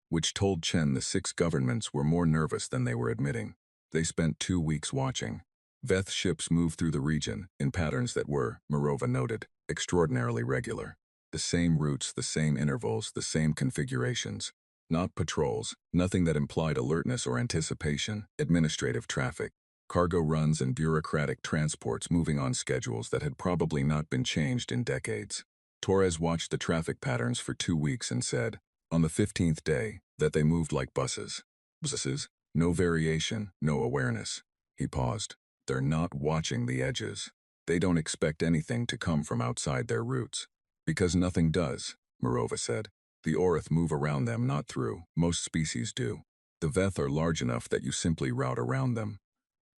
S1: which told Chen the 6 governments were more nervous than they were admitting. They spent 2 weeks watching. Veth ships moved through the region in patterns that were, Morova noted, extraordinarily regular. The same routes, the same intervals, the same configurations. Not patrols, nothing that implied alertness or anticipation, administrative traffic. Cargo runs and bureaucratic transports moving on schedules that had probably not been changed in decades. Torres watched the traffic patterns for 2 weeks and said, on the 15th day, that they moved like buses. Buses? No variation, no awareness. He paused. They're not watching the edges. They don't expect anything to come from outside their routes. Because nothing does, Morova said. The Orith move around them, not through. Most species do. The Veth are large enough that you simply route around them.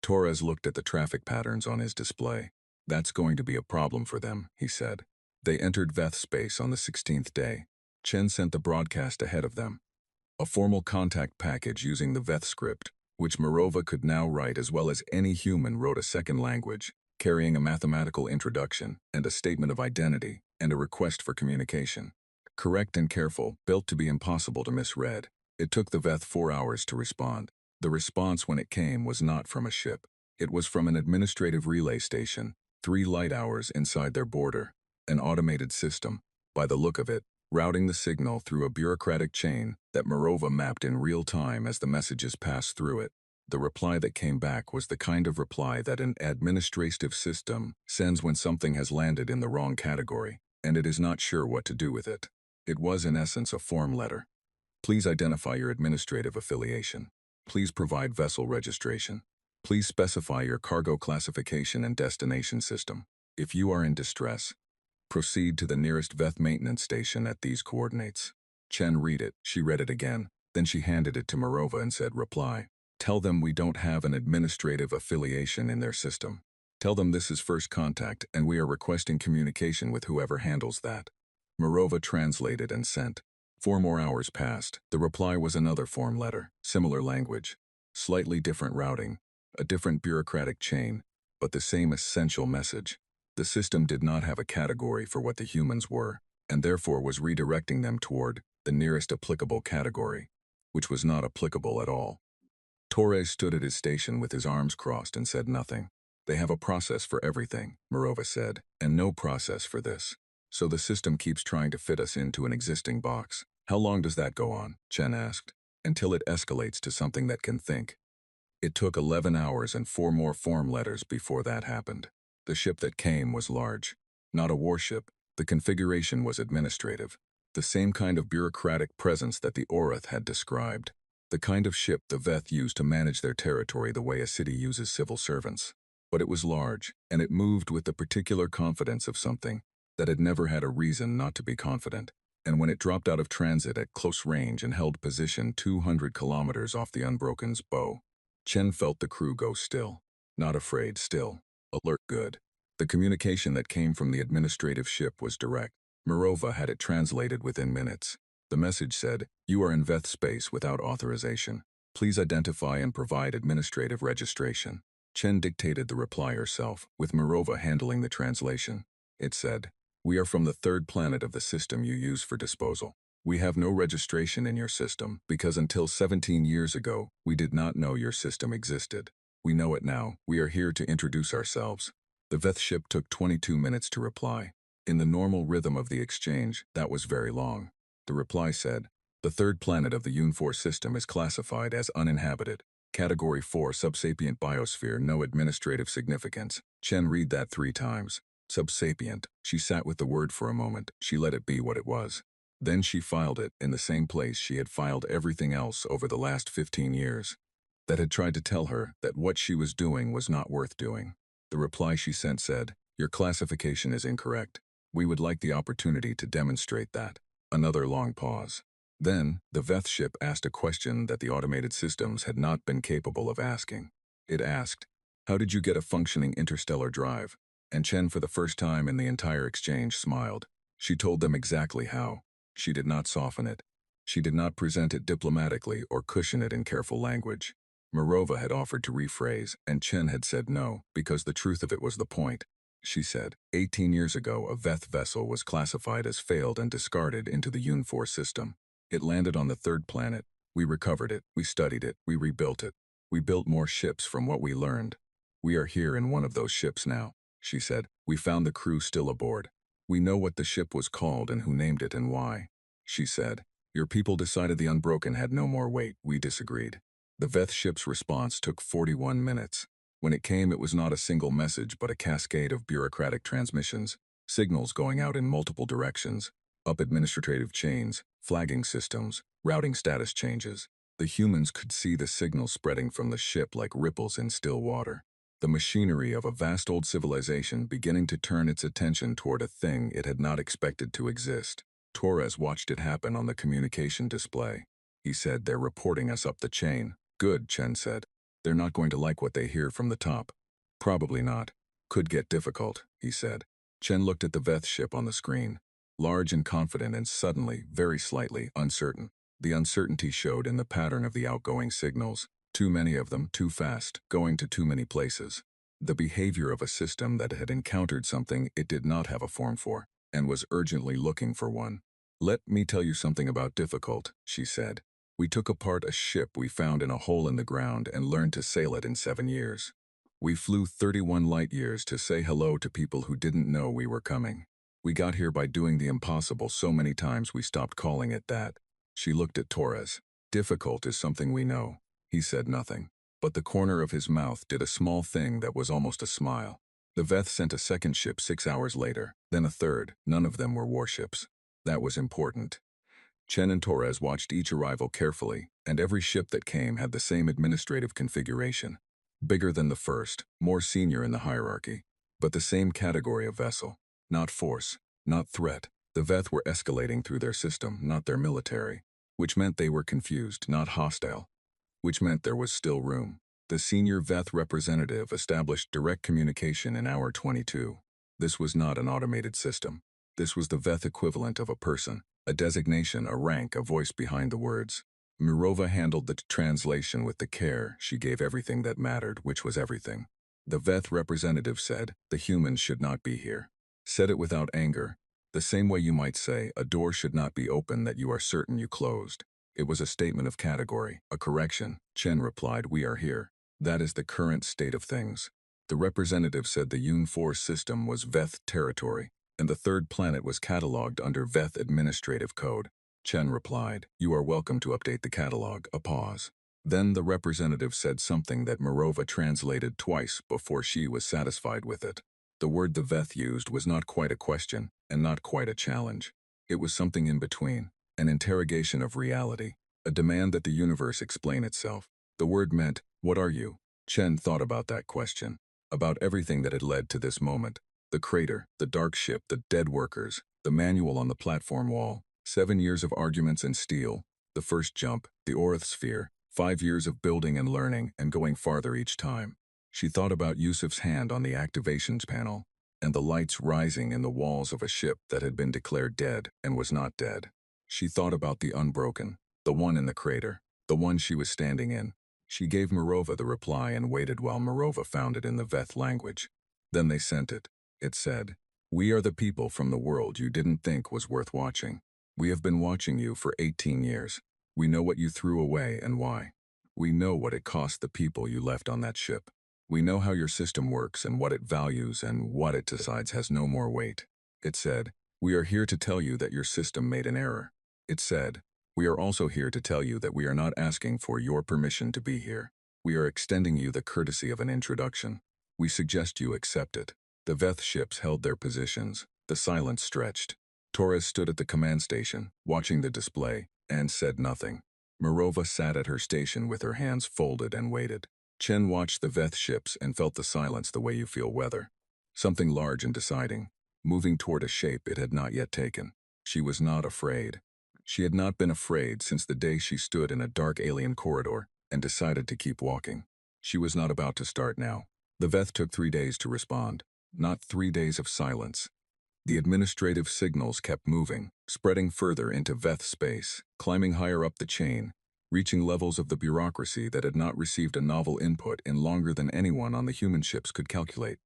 S1: Torres looked at the traffic patterns on his display. That's going to be a problem for them, he said. They entered Veth space on the 16th day. Chen sent the broadcast ahead of them. A formal contact package using the Veth script, which Morova could now write as well as any human wrote a second language, carrying a mathematical introduction and a statement of identity and a request for communication. Correct and careful, built to be impossible to misread. It took the Veth 4 hours to respond. The response when it came was not from a ship. It was from an administrative relay station, 3 light hours inside their border. An automated system, by the look of it, routing the signal through a bureaucratic chain that Morova mapped in real time as the messages passed through it. The reply that came back was the kind of reply that an administrative system sends when something has landed in the wrong category, and it is not sure what to do with it. It was in essence a form letter. Please identify your administrative affiliation. Please provide vessel registration. Please specify your cargo classification and destination system. If you are in distress, proceed to the nearest Veth maintenance station at these coordinates. Chen read it. She read it again. Then she handed it to Morova and said, reply. Tell them we don't have an administrative affiliation in their system. Tell them this is first contact and we are requesting communication with whoever handles that. Morova translated and sent. 4 more hours passed. The reply was another form letter, similar language, slightly different routing, a different bureaucratic chain, but the same essential message. The system did not have a category for what the humans were, and therefore was redirecting them toward the nearest applicable category, which was not applicable at all. Torres stood at his station with his arms crossed and said nothing. They have a process for everything, Morova said, and no process for this. So the system keeps trying to fit us into an existing box. How long does that go on? Chen asked. Until it escalates to something that can think. It took 11 hours and 4 more form letters before that happened. The ship that came was large. Not a warship. The configuration was administrative. The same kind of bureaucratic presence that the Orath had described. The kind of ship the Veth used to manage their territory the way a city uses civil servants. But it was large, and it moved with the particular confidence of something that had never had a reason not to be confident. And when it dropped out of transit at close range and held position 200 kilometers off the Unbroken's bow, Chen felt the crew go still. Not afraid, still. Alert, good. The communication that came from the administrative ship was direct. Morova had it translated within minutes. The message said, "You are in Veth space without authorization. Please identify and provide administrative registration." Chen dictated the reply herself, with Morova handling the translation. It said, "We are from the third planet of the system you use for disposal. We have no registration in your system because until 17 years ago, we did not know your system existed. We know it now. We are here to introduce ourselves." The Veth ship took 22 minutes to reply. In the normal rhythm of the exchange, that was very long. The reply said, "The third planet of the Yun-4 system is classified as uninhabited. Category 4 subsapient biosphere, no administrative significance." Chen read that 3 times. Subsapient. She sat with the word for a moment. She let it be what it was. Then she filed it in the same place she had filed everything else over the last 15 years. That had tried to tell her that what she was doing was not worth doing. The reply she sent said, "Your classification is incorrect. We would like the opportunity to demonstrate that." Another long pause. Then, the Veth ship asked a question that the automated systems had not been capable of asking. It asked, "How did you get a functioning interstellar drive?" And Chen, for the first time in the entire exchange, smiled. She told them exactly how. She did not soften it. She did not present it diplomatically or cushion it in careful language. Morova had offered to rephrase, and Chen had said no, because the truth of it was the point. She said, 18 years ago, a Veth vessel was classified as failed and discarded into the Yun-4 system. It landed on the third planet. We recovered it, we studied it, we rebuilt it. We built more ships from what we learned. We are here in one of those ships now, she said. We found the crew still aboard. We know what the ship was called and who named it and why. She said, "Your people decided the Unbroken had no more weight. We disagreed." The Veth ship's response took 41 minutes. When it came, it was not a single message but a cascade of bureaucratic transmissions, signals going out in multiple directions, up administrative chains, flagging systems, routing status changes. The humans could see the signals spreading from the ship like ripples in still water. The machinery of a vast old civilization beginning to turn its attention toward a thing it had not expected to exist. Torres watched it happen on the communication display. He said, "They're reporting us up the chain." "Good," Chen said. "They're not going to like what they hear from the top." "Probably not. Could get difficult," he said. Chen looked at the Veth ship on the screen. Large and confident and suddenly, very slightly, uncertain. The uncertainty showed in the pattern of the outgoing signals. Too many of them, too fast, going to too many places. The behavior of a system that had encountered something it did not have a form for, and was urgently looking for one. "Let me tell you something about difficult," she said. "We took apart a ship we found in a hole in the ground and learned to sail it in 7 years. We flew 31 light years to say hello to people who didn't know we were coming. We got here by doing the impossible so many times we stopped calling it that." She looked at Torres. "Difficult is something we know." He said nothing, but the corner of his mouth did a small thing that was almost a smile. The Veth sent a second ship 6 hours later, then a third. None of them were warships. That was important. Chen and Torres watched each arrival carefully, and every ship that came had the same administrative configuration. Bigger than the first, more senior in the hierarchy, but the same category of vessel. Not force, not threat. The Veth were escalating through their system, not their military, which meant they were confused, not hostile, which meant there was still room. The senior Veth representative established direct communication in hour 22. This was not an automated system. This was the Veth equivalent of a person, a designation, a rank, a voice behind the words. Mirova handled the translation with the care she gave everything that mattered, which was everything. The Veth representative said, the humans should not be here. Said it without anger, the same way you might say a door should not be open that you are certain you closed. It was a statement of category, a correction. Chen replied, we are here. That is the current state of things. The representative said the Yun 4 system was Veth territory, and the third planet was catalogued under Veth administrative code. Chen replied, you are welcome to update the catalog. A pause. Then the representative said something that Morova translated twice before she was satisfied with it. The word the Veth used was not quite a question, and not quite a challenge. It was something in between, an interrogation of reality, a demand that the universe explain itself. The word meant, what are you? Chen thought about that question, about everything that had led to this moment. The crater, the dark ship, the dead workers, the manual on the platform wall, 7 years of arguments and steel, the first jump, the Orith sphere, 5 years of building and learning and going farther each time. She thought about Yusuf's hand on the activations panel, and the lights rising in the walls of a ship that had been declared dead and was not dead. She thought about the unbroken, the one in the crater, the one she was standing in. She gave Morova the reply and waited while Morova found it in the Veth language. Then they sent it. It said, we are the people from the world you didn't think was worth watching. We have been watching you for 18 years. We know what you threw away and why. We know what it cost the people you left on that ship. We know how your system works and what it values and what it decides has no more weight. It said, we are here to tell you that your system made an error. It said, we are also here to tell you that we are not asking for your permission to be here. We are extending you the courtesy of an introduction. We suggest you accept it. The Veth ships held their positions. The silence stretched. Torres stood at the command station, watching the display, and said nothing. Morova sat at her station with her hands folded and waited. Chen watched the Veth ships and felt the silence the way you feel weather. Something large and deciding, moving toward a shape it had not yet taken. She was not afraid. She had not been afraid since the day she stood in a dark alien corridor and decided to keep walking. She was not about to start now. The Veth took 3 days to respond, not 3 days of silence. The administrative signals kept moving, spreading further into Veth space, climbing higher up the chain, reaching levels of the bureaucracy that had not received a novel input in longer than anyone on the human ships could calculate.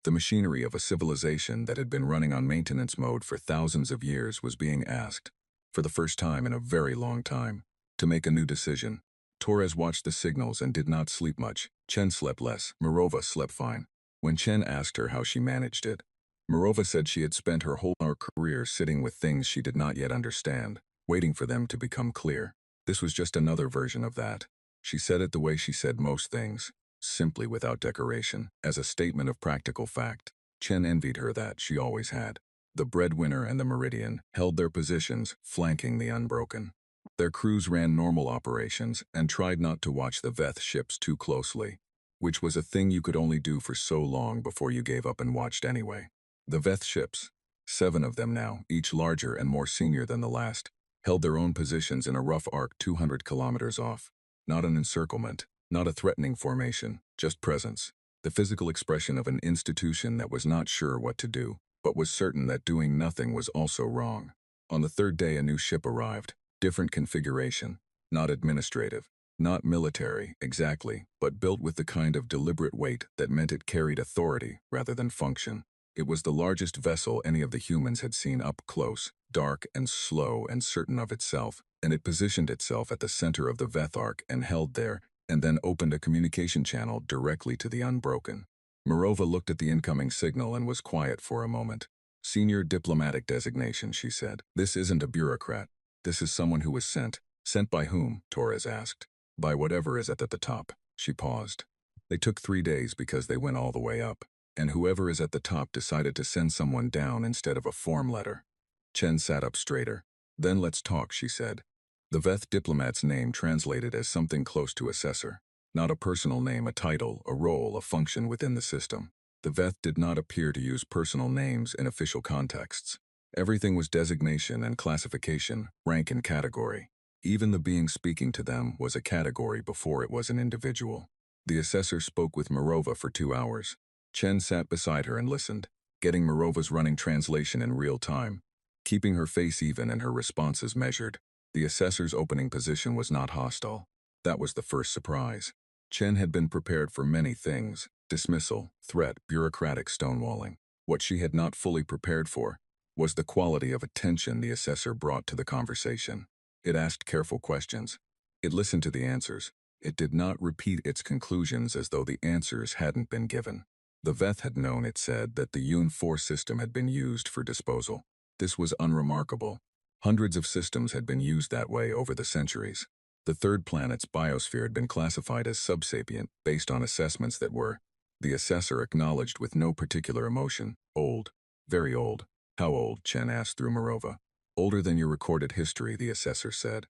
S1: The machinery of a civilization that had been running on maintenance mode for thousands of years was being asked, for the first time in a very long time, to make a new decision. Torres watched the signals and did not sleep much. Chen slept less. Morova slept fine. When Chen asked her how she managed it, Morova said she had spent her whole career sitting with things she did not yet understand, waiting for them to become clear. This was just another version of that. She said it the way she said most things, simply without decoration, as a statement of practical fact. Chen envied her that she always had. The breadwinner and the Meridian held their positions, flanking the Unbroken. Their crews ran normal operations and tried not to watch the Veth ships too closely, which was a thing you could only do for so long before you gave up and watched anyway. The Veth ships, 7 of them now, each larger and more senior than the last, held their own positions in a rough arc 200 kilometers off. Not an encirclement, not a threatening formation, just presence. The physical expression of an institution that was not sure what to do, but was certain that doing nothing was also wrong. On the 3rd day a new ship arrived, different configuration, not administrative, not military, exactly, but built with the kind of deliberate weight that meant it carried authority rather than function. It was the largest vessel any of the humans had seen up close, dark and slow and certain of itself, and it positioned itself at the center of the Veth arc and held there, and then opened a communication channel directly to the Unbroken. Morova looked at the incoming signal and was quiet for a moment. Senior diplomatic designation, she said. This isn't a bureaucrat. This is someone who was sent. Sent by whom? Torres asked. By whatever is at the top. She paused. They took 3 days because they went all the way up. And whoever is at the top decided to send someone down instead of a form letter. Chen sat up straighter. Then let's talk, she said. The Veth diplomat's name translated as something close to assessor. Not a personal name, a title, a role, a function within the system. The Veth did not appear to use personal names in official contexts. Everything was designation and classification, rank and category. Even the being speaking to them was a category before it was an individual. The assessor spoke with Morova for 2 hours. Chen sat beside her and listened, getting Morova's running translation in real time, keeping her face even and her responses measured. The assessor's opening position was not hostile. That was the first surprise. Chen had been prepared for many things, Dismissal, threat, bureaucratic stonewalling. What she had not fully prepared for was the quality of attention the assessor brought to the conversation. It asked careful questions. It listened to the answers. It did not repeat its conclusions as though the answers hadn't been given. The Veth had known, it said, that the Yun 4 system had been used for disposal. This was unremarkable. Hundreds of systems had been used that way over the centuries. The third planet's biosphere had been classified as subsapient based on assessments that were, the assessor acknowledged with no particular emotion, old, very old. How old? Chen asked through Morova. Older than your recorded history, the assessor said.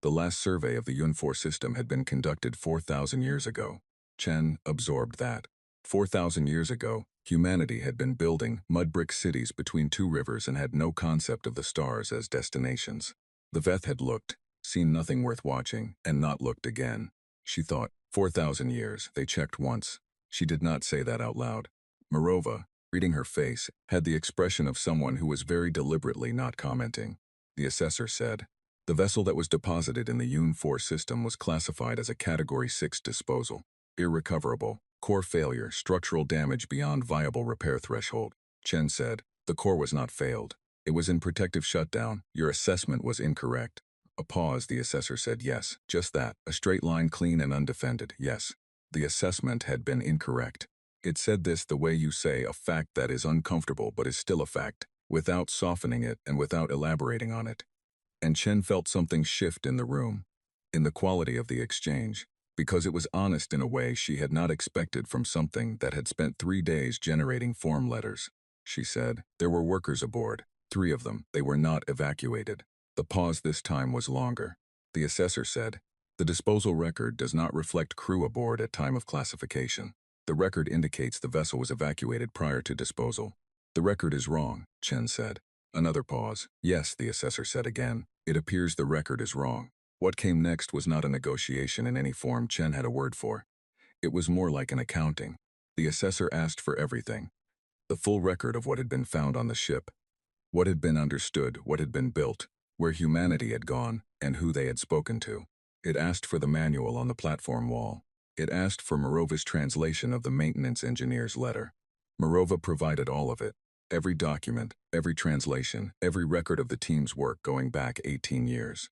S1: The last survey of the Yun 4 system had been conducted 4,000 years ago. Chen absorbed that. 4,000 years ago, humanity had been building mud brick cities between two rivers and had no concept of the stars as destinations. The Veth had looked, seen nothing worth watching, and not looked again. She thought, 4,000 years, they checked once. She did not say that out loud. Morova, reading her face, had the expression of someone who was very deliberately not commenting. The assessor said, the vessel that was deposited in the Yun 4 system was classified as a Category 6 disposal. Irrecoverable, core failure, structural damage beyond viable repair threshold. Chen said, the core was not failed. It was in protective shutdown. Your assessment was incorrect. A pause, the assessor said, yes, just that, a straight line, clean and undefended, yes. The assessment had been incorrect. It said this the way you say a fact that is uncomfortable but is still a fact, without softening it and without elaborating on it. And Chen felt something shift in the room, in the quality of the exchange, because it was honest in a way she had not expected from something that had spent 3 days generating form letters. She said, there were workers aboard, 3 of them, they were not evacuated. The pause this time was longer. The assessor said, the disposal record does not reflect crew aboard at time of classification. The record indicates the vessel was evacuated prior to disposal. The record is wrong, Chen said. Another pause. Yes, the assessor said again. It appears the record is wrong. What came next was not a negotiation in any form Chen had a word for. It was more like an accounting. The assessor asked for everything. The full record of what had been found on the ship, what had been understood, what had been built, where humanity had gone, and who they had spoken to. It asked for the manual on the platform wall. It asked for Morova's translation of the maintenance engineer's letter. Morova provided all of it. Every document, every translation, every record of the team's work going back 18 years.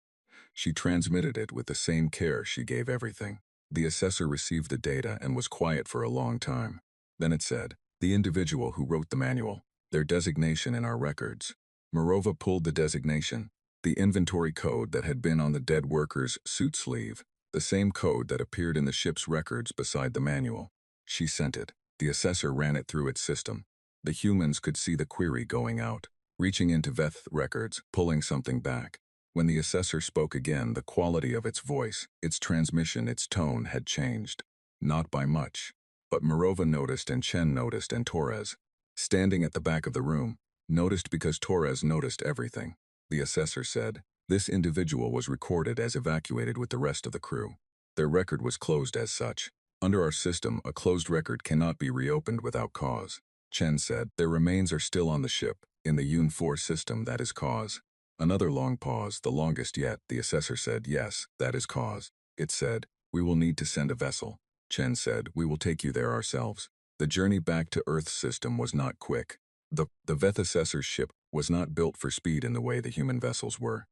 S1: She transmitted it with the same care she gave everything. The assessor received the data and was quiet for a long time. Then it said, the individual who wrote the manual, their designation in our records. Morova pulled the designation, the inventory code that had been on the dead worker's suit sleeve, the same code that appeared in the ship's records beside the manual. She sent it. The assessor ran it through its system. The humans could see the query going out, reaching into Veth records, pulling something back. When the assessor spoke again, the quality of its voice, its transmission, its tone had changed. Not by much. But Morova noticed and Chen noticed and Torres, standing at the back of the room, noticed because Torres noticed everything. The assessor said, this individual was recorded as evacuated with the rest of the crew. Their record was closed as such. Under our system, a closed record cannot be reopened without cause. Chen said, their remains are still on the ship. In the Yun 4 system, that is cause. Another long pause, the longest yet. The assessor said, yes, that is cause. It said, we will need to send a vessel. Chen said, we will take you there ourselves. The journey back to Earth's system was not quick. The Veth assessor's ship was not built for speed in the way the human vessels were.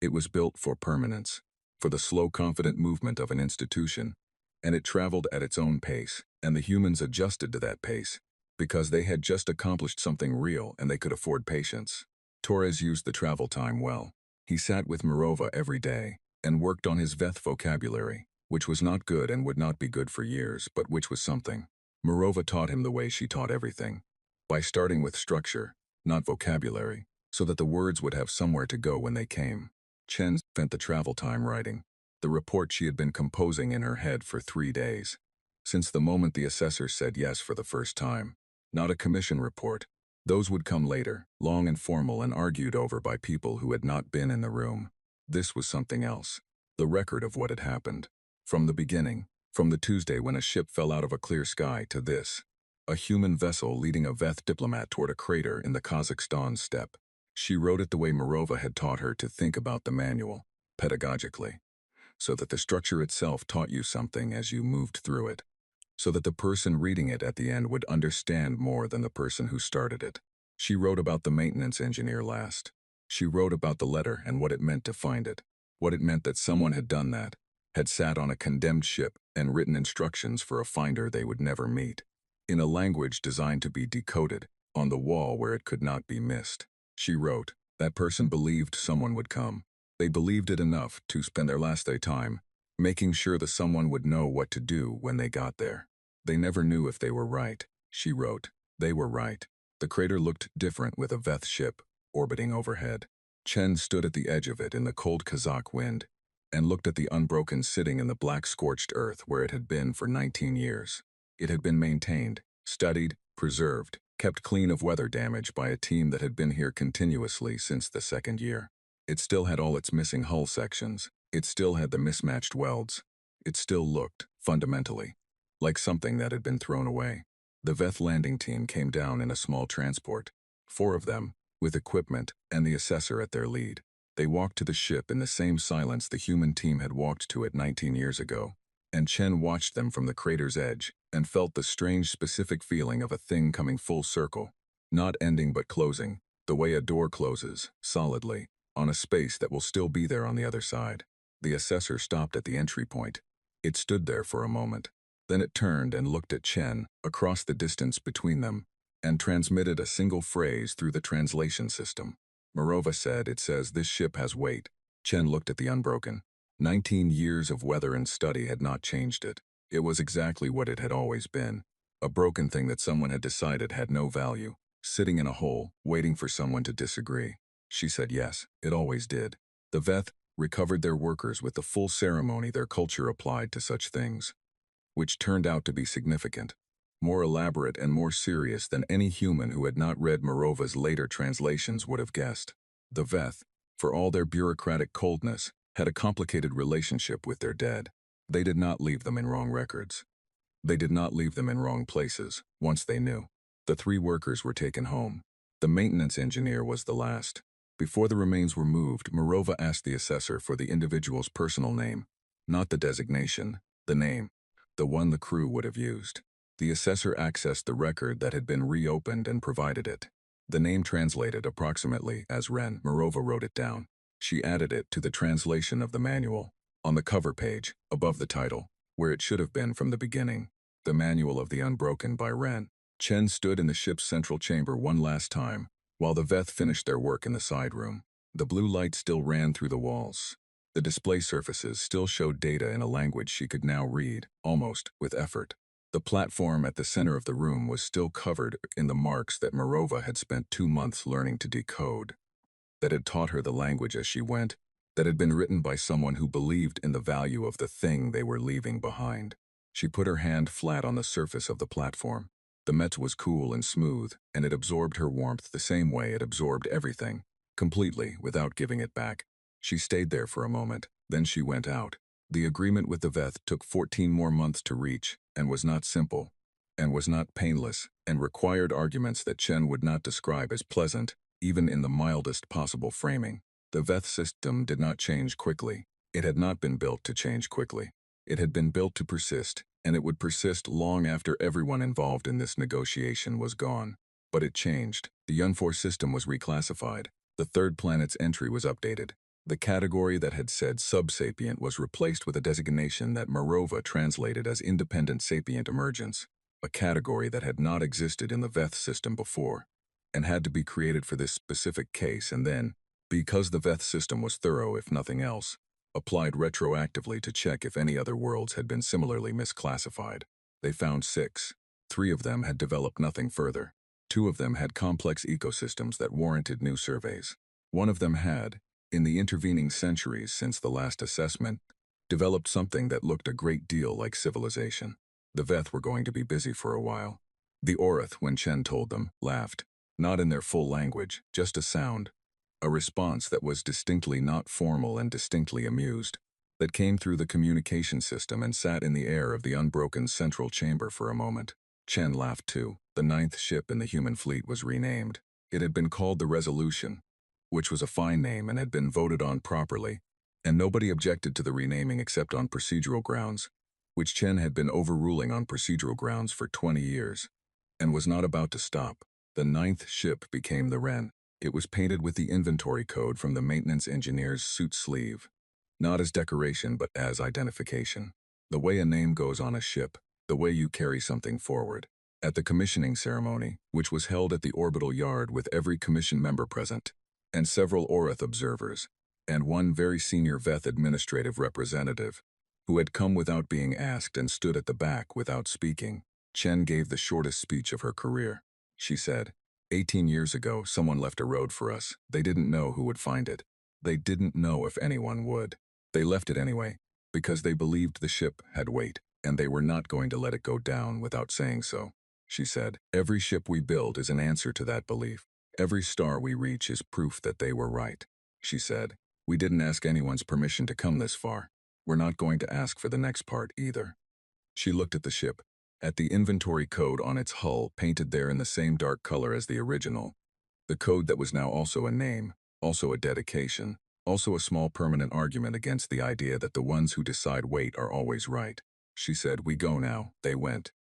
S1: It was built for permanence, for the slow, confident movement of an institution, and it traveled at its own pace, and the humans adjusted to that pace, because they had just accomplished something real and they could afford patience. Torres used the travel time well. He sat with Morova every day and worked on his Veth vocabulary, which was not good and would not be good for years, but which was something. Morova taught him the way she taught everything, by starting with structure, not vocabulary, so that the words would have somewhere to go when they came. Chen spent the travel time writing the report she had been composing in her head for 3 days, since the moment the assessor said yes for the first time. Not a commission report. Those would come later, long and formal and argued over by people who had not been in the room. This was something else. The record of what had happened. From the beginning, from the Tuesday when a ship fell out of a clear sky to this. A human vessel leading a Veth diplomat toward a crater in the Kazakhstan steppe. She wrote it the way Morova had taught her to think about the manual, pedagogically, so that the structure itself taught you something as you moved through it. so that the person reading it at the end would understand more than the person who started it. She wrote about the maintenance engineer last. She wrote about the letter and what it meant to find it, what it meant that someone had done that, had sat on a condemned ship and written instructions for a finder they would never meet, in a language designed to be decoded, on the wall where it could not be missed. She wrote, that person believed someone would come. They believed it enough to spend their last day time making sure the someone would know what to do when they got there. They never knew if they were right. She wrote, they were right. The crater looked different with a Veth ship orbiting overhead. Chen stood at the edge of it in the cold Kazakh wind and looked at the unbroken sitting in the black scorched earth where it had been for 19 years. It had been maintained, studied, preserved, kept clean of weather damage by a team that had been here continuously since the second year. It still had all its missing hull sections. It still had the mismatched welds. It still looked, fundamentally, like something that had been thrown away. The Veth landing team came down in a small transport, 4 of them, with equipment and the assessor at their lead. They walked to the ship in the same silence the human team had walked to it 19 years ago, and Chen watched them from the crater's edge and felt the strange specific feeling of a thing coming full circle, not ending but closing, the way a door closes, solidly, on a space that will still be there on the other side. The assessor stopped at the entry point. It stood there for a moment. Then it turned and looked at Chen, across the distance between them, and transmitted a single phrase through the translation system. Morova said, it says this ship has weight. Chen looked at the unbroken. 19 years of weather and study had not changed it. It was exactly what it had always been. A broken thing that someone had decided had no value, sitting in a hole, waiting for someone to disagree. She said yes, it always did. The Veth recovered their workers with the full ceremony their culture applied to such things, which turned out to be significant, more elaborate and more serious than any human who had not read Morova's later translations would have guessed. The Veth, for all their bureaucratic coldness, had a complicated relationship with their dead. They did not leave them in wrong records. They did not leave them in wrong places, once they knew. The 3 workers were taken home. The maintenance engineer was the last. Before the remains were moved, Morova asked the assessor for the individual's personal name, not the designation, the name, the one the crew would have used. The assessor accessed the record that had been reopened and provided it. The name translated approximately as Ren. Morova wrote it down. She added it to the translation of the manual, on the cover page, above the title, where it should have been from the beginning. The Manual of the Unbroken by Ren. Chen stood in the ship's central chamber one last time, while the Veth finished their work in the side room. The blue light still ran through the walls. The display surfaces still showed data in a language she could now read, almost with effort. The platform at the center of the room was still covered in the marks that Morova had spent 2 months learning to decode, that had taught her the language as she went, that had been written by someone who believed in the value of the thing they were leaving behind. She put her hand flat on the surface of the platform. The metal was cool and smooth, and it absorbed her warmth the same way it absorbed everything, completely, without giving it back. She stayed there for a moment, then she went out. The agreement with the Veth took 14 more months to reach, and was not simple, and was not painless, and required arguments that Chen would not describe as pleasant, even in the mildest possible framing. The Veth system did not change quickly. It had not been built to change quickly. It had been built to persist, and it would persist long after everyone involved in this negotiation was gone. But it changed. The Yunfor system was reclassified. The 3rd planet's entry was updated. The category that had said subsapient was replaced with a designation that Morova translated as independent sapient emergence, a category that had not existed in the Veth system before, and had to be created for this specific case and then, because the Veth system was thorough if nothing else, applied retroactively to check if any other worlds had been similarly misclassified. They found 6. 3 of them had developed nothing further. 2 of them had complex ecosystems that warranted new surveys. One of them had, in the intervening centuries since the last assessment, developed something that looked a great deal like civilization. The Veth were going to be busy for a while. The Orith, when Chen told them, laughed, not in their full language, just a sound, a response that was distinctly not formal and distinctly amused, that came through the communication system and sat in the air of the unbroken central chamber for a moment. Chen laughed too. The 9th ship in the human fleet was renamed. It had been called the Resolution, which was a fine name and had been voted on properly, and nobody objected to the renaming except on procedural grounds. which Chen had been overruling on procedural grounds for 20 years, and was not about to stop. The ninth ship became the Ren. It was painted with the inventory code from the maintenance engineer's suit sleeve, not as decoration but as identification. The way a name goes on a ship, the way you carry something forward. At the commissioning ceremony, which was held at the orbital yard with every commission member present, and several Orith observers, and one very senior Veth administrative representative, who had come without being asked and stood at the back without speaking, Chen gave the shortest speech of her career. She said, 18 years ago, someone left a road for us. They didn't know who would find it. They didn't know if anyone would. They left it anyway, because they believed the ship had weight, and they were not going to let it go down without saying so. She said, every ship we build is an answer to that belief. Every star we reach is proof that they were right. She said, we didn't ask anyone's permission to come this far. We're not going to ask for the next part either. She looked at the ship, at the inventory code on its hull painted there in the same dark color as the original. The code that was now also a name, also a dedication, also a small permanent argument against the idea that the ones who decide weight are always right. She said, we go now. They went.